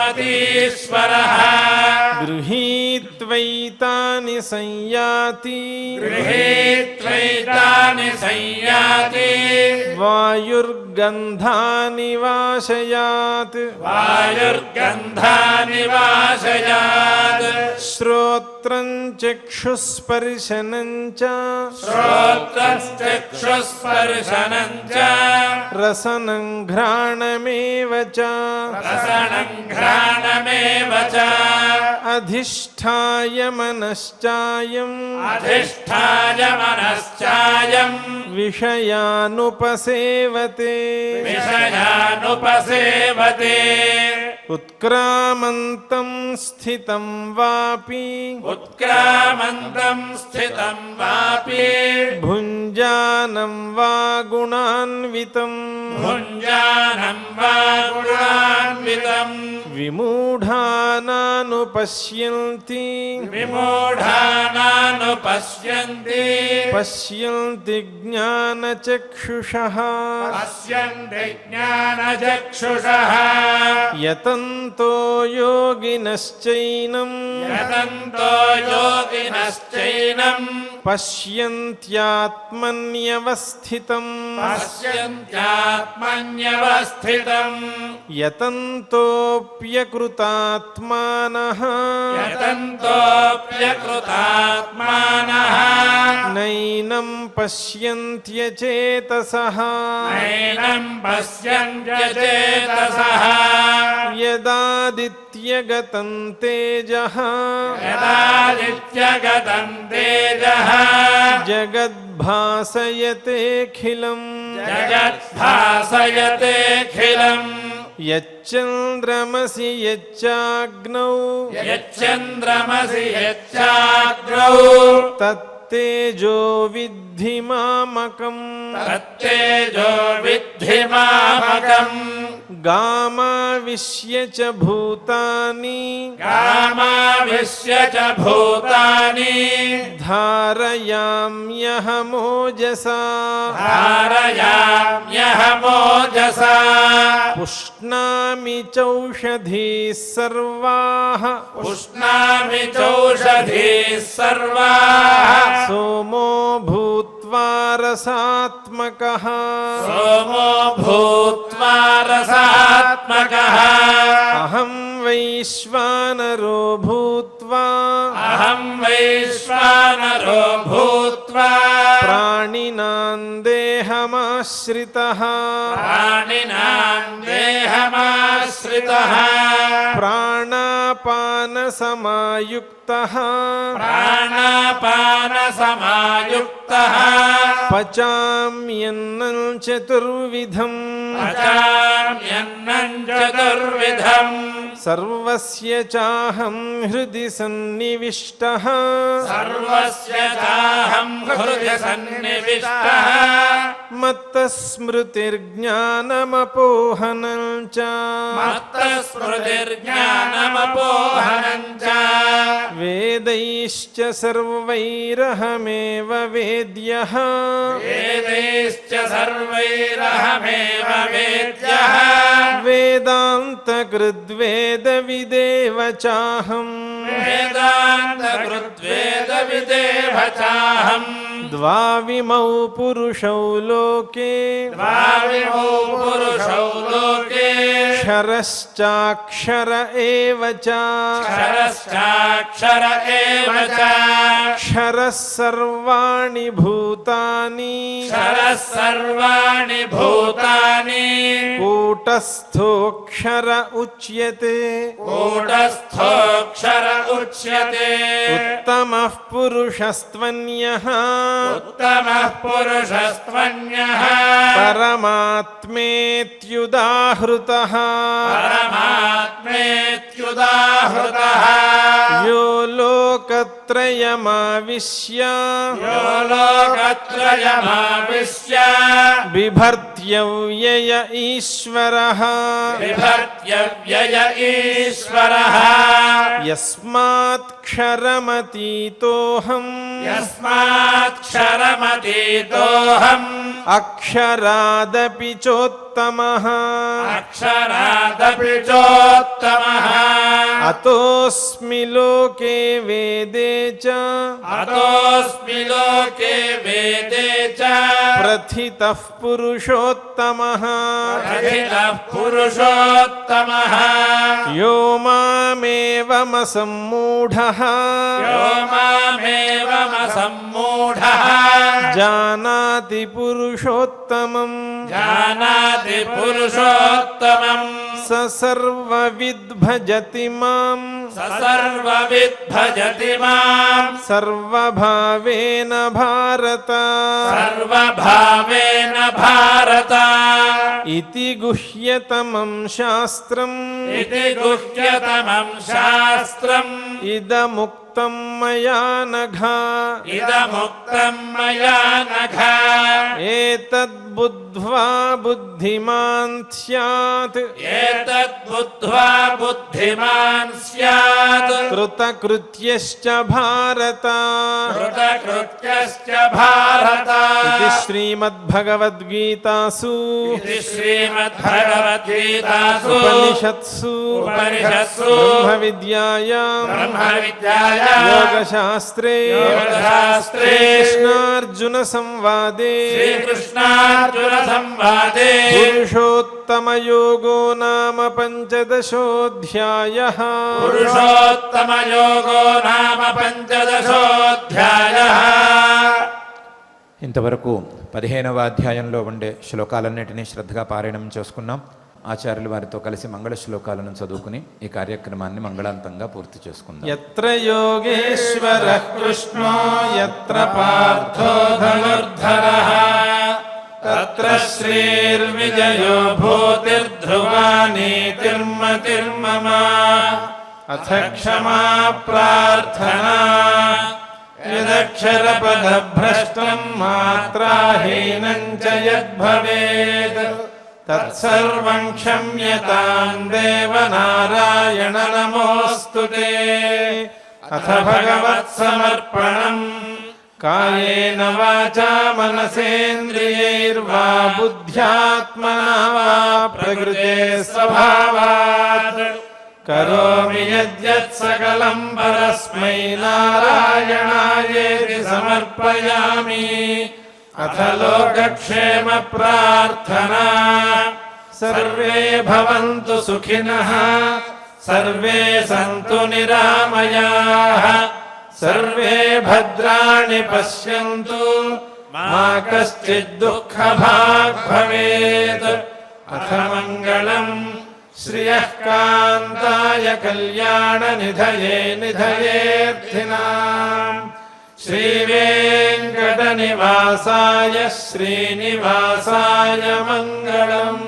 यच्चाप्युत्क्रामतीश्वरः गृहीत्वैतानि संयाति गृहीत्वैतानि संयाति वायुर्गन्धानि वाशयात् वायुर्गन्धानि वाशयात् श्रोत्रं चक्षुस्पर्शनं च श्रोत्रश्चक्षुस्पर्शनं च रसनं घ्राणमेव च रसनं घ्राणमेव च अधिष्ठाय मनश्चायम् अधिष्ठाय मनश्चायं विषयानुपसेवते विषयानुपसेवते उत्क्रामन्तं स्थितं वापि उत्क्रामन्तं स्थितं वापि भुञ्जानं वा गुणान्वितम् भुञ्जानं वा गुणान्वितं विमूढानानुपश्यन्ति विमूढानानुपश्यन्ति पश्यन्ति ज्ञानचक्षुषः पश्यन्ति ज्ञानचक्षुषः यतन्तो योगिनश्चैनं यतन्तो योगिनश्चैनं पश्यन्त्यात्मन्यवस्थितम् पश्यन्त्यात्मन्यवस्थितम् यतन्तोऽप्यकृतात्मानः यतन्तोऽप्यकृतात्मानः नैनं पश्यन्त्यचेतसः नैनं पश्यन्त्यचेतसः यदादित्यगतं तेजः यदादित्यगतं तेजः जगद्भासयतेऽखिलम् जगद्भासयतेऽखिलम् यच्चन्द्रमसि यच्चाग्नौ यच्चन्द्रमसि यच्चाग्नौ तत्तेजो विद्धि मामकम् तत्तेजो विद्धि मामकम् गामाविश्य च भूतानि गामाविश्य च भूतानि धारयाम्यहमोजसा धारयाम्यहमोजसा पुष्णामि चौषधीः सर्वाः पुष्णामि चौषधीः सर्वाः सोमो भूत्वा रसात्मकः सोमो भूत्वा रसात्मकः अहं वैश्वानरो भूत्वा अहं वैश्वानरो भूत्वा प्राणिनां देहमाश्रितः प्राणिनां देहमाश्रितः प्राणापानसमायुक्तः प्राणापानसमायुक्तः पचाम्यन्नं चतुर्विधम् पचाम्यन्नं चतुर्विधम् सर्वस्य चाहं हृदि सन्निविष्टः सर्वस्य चाहं हृदि सन्निविष्टः मत्तस्मृतिर्ज्ञानमपोहनं च मत्तस्मृतिर्ज्ञानमपोहनं च वेदैश्च सर्वैरहमेव वेद्यः वेदैश्च सर्वैरहमेव वेद्यः वेदान्तकृद्वेदविदेव चाहम् वेदान्तकृद्वेदविदेव चाहम् द्वाविमौ पुरुषौ लोके द्वाविमौ पुरुषौ लोके क्षरश्चाक्षर एव च क्षरश्चाक्षर एव च क्षरः सर्वाणि भूतानि क्षरः सर्वाणि भूतानि कूटस्थोऽक्षर उच्यते कूटस्थोऽक्षर उच्यते उत्तमः पुरुषस्त्वन्यः उत्तमः पुरुषस्त्वन्यः परमात्मेत्युदाहृतः परमात्मेत्युदाहृतः यो लोकत्रयमाविश्य यो लोकत्रयमाविश्य बिभर्त्यव्यय ईश्वरः बिभर्त्यव्यय ईश्वरः यस्मात्क्षरमतीतोऽहम् यस्मात्क्षरमतीतोऽहम् अक्षरादपि चोत्तमः अक्षरादपि चोत्तमः अतोऽस्मि लोके वेदे च अतोऽस्मि लोके वेदे च प्रथितः पुरुषोत्तमः प्रथितः पुरुषोत्तमः यो मामेवमसम्मूढः यो मामेवमसम्मूढः जानाति पुरुषोत्तमम् जानाति पुरुषोत्तमम् स सर्वविद् भजति माम् स सर्वविद् भजति माम् सर्वभावेन भारत सर्वभावेन भारत इति गुह्यतमं शास्त्रम् इति गुह्यतमं शास्त्रम् इदमुक्तं मया नघ इदमुक्तं मया नघ एतद्बुद्ध्वा बुद्धिमान् स्यात् एतद्बुद्ध्वा बुद्धिमान् स्यात् कृतकृत्यश्च भारत कृतकृत्यश्च भारत इति श्रीमद्भगवद्गीतासु इति श्रीमद्भगवद्गीतासु उपनिषत्सु उपनिषत्सु ब्रह्मविद्यायां ब्रह्मविद्यायां योगशास्त्रे योगशास्त्रे कृष्णार्जुनसंवादे श्रीकृष्णार्जुनसंवादे पुरुषोत्तमयोगो नाम पञ्चदशोऽध्यायः पुरुषोत्तमयोगो नाम पञ्चदशोऽध्यायः ఇంతవరకు 15వ అధ్యాయంలో ఉండే శ్లోకాలన్నిటినీ శ్రద్ధగా పారాయణం చేసుకున్నాం. ఆచార్యులు వారితో కలిసి మంగళ శ్లోకాలను చదువుకుని ఈ కార్యక్రమాన్ని మంగళాంతంగా పూర్తి చేసుకుందాం. యత్ర యోగేశ్వరః కృష్ణో యత్ర పార్థో ధనుర్ధరః तत्र श्रीर्विजयो भूतिर्ध्रुवा नीतिर्मतिर्मम अथ क्षमा प्रार्थना यदक्षरपदभ्रष्टं मात्राहीनं च यद्भवेत् तत्सर्वं क्षम्यतां देवनारायण नमोऽस्तु ते. अथ भगवत्समर्पणम् कायेन वाचा मनसेन्द्रियैर्वा बुद्ध्यात्मना वा प्रकृते स्वभावात् करोमि यद्यत् सकलं परस्मै नारायणायेति समर्पयामि. अथ लोकक्षेम प्रार्थना सर्वे भवन्तु सुखिनः सर्वे सन्तु निरामयाः सर्वे भद्राणि पश्यन्तु मा कश्चित् दुःखभाग् भवेत्. अथ मङ्गलम् श्रियः कान्ताय कल्याणनिधये निधयेऽर्थिनाम् श्रीवेङ्कटनिवासाय श्रीनिवासाय मङ्गलम्.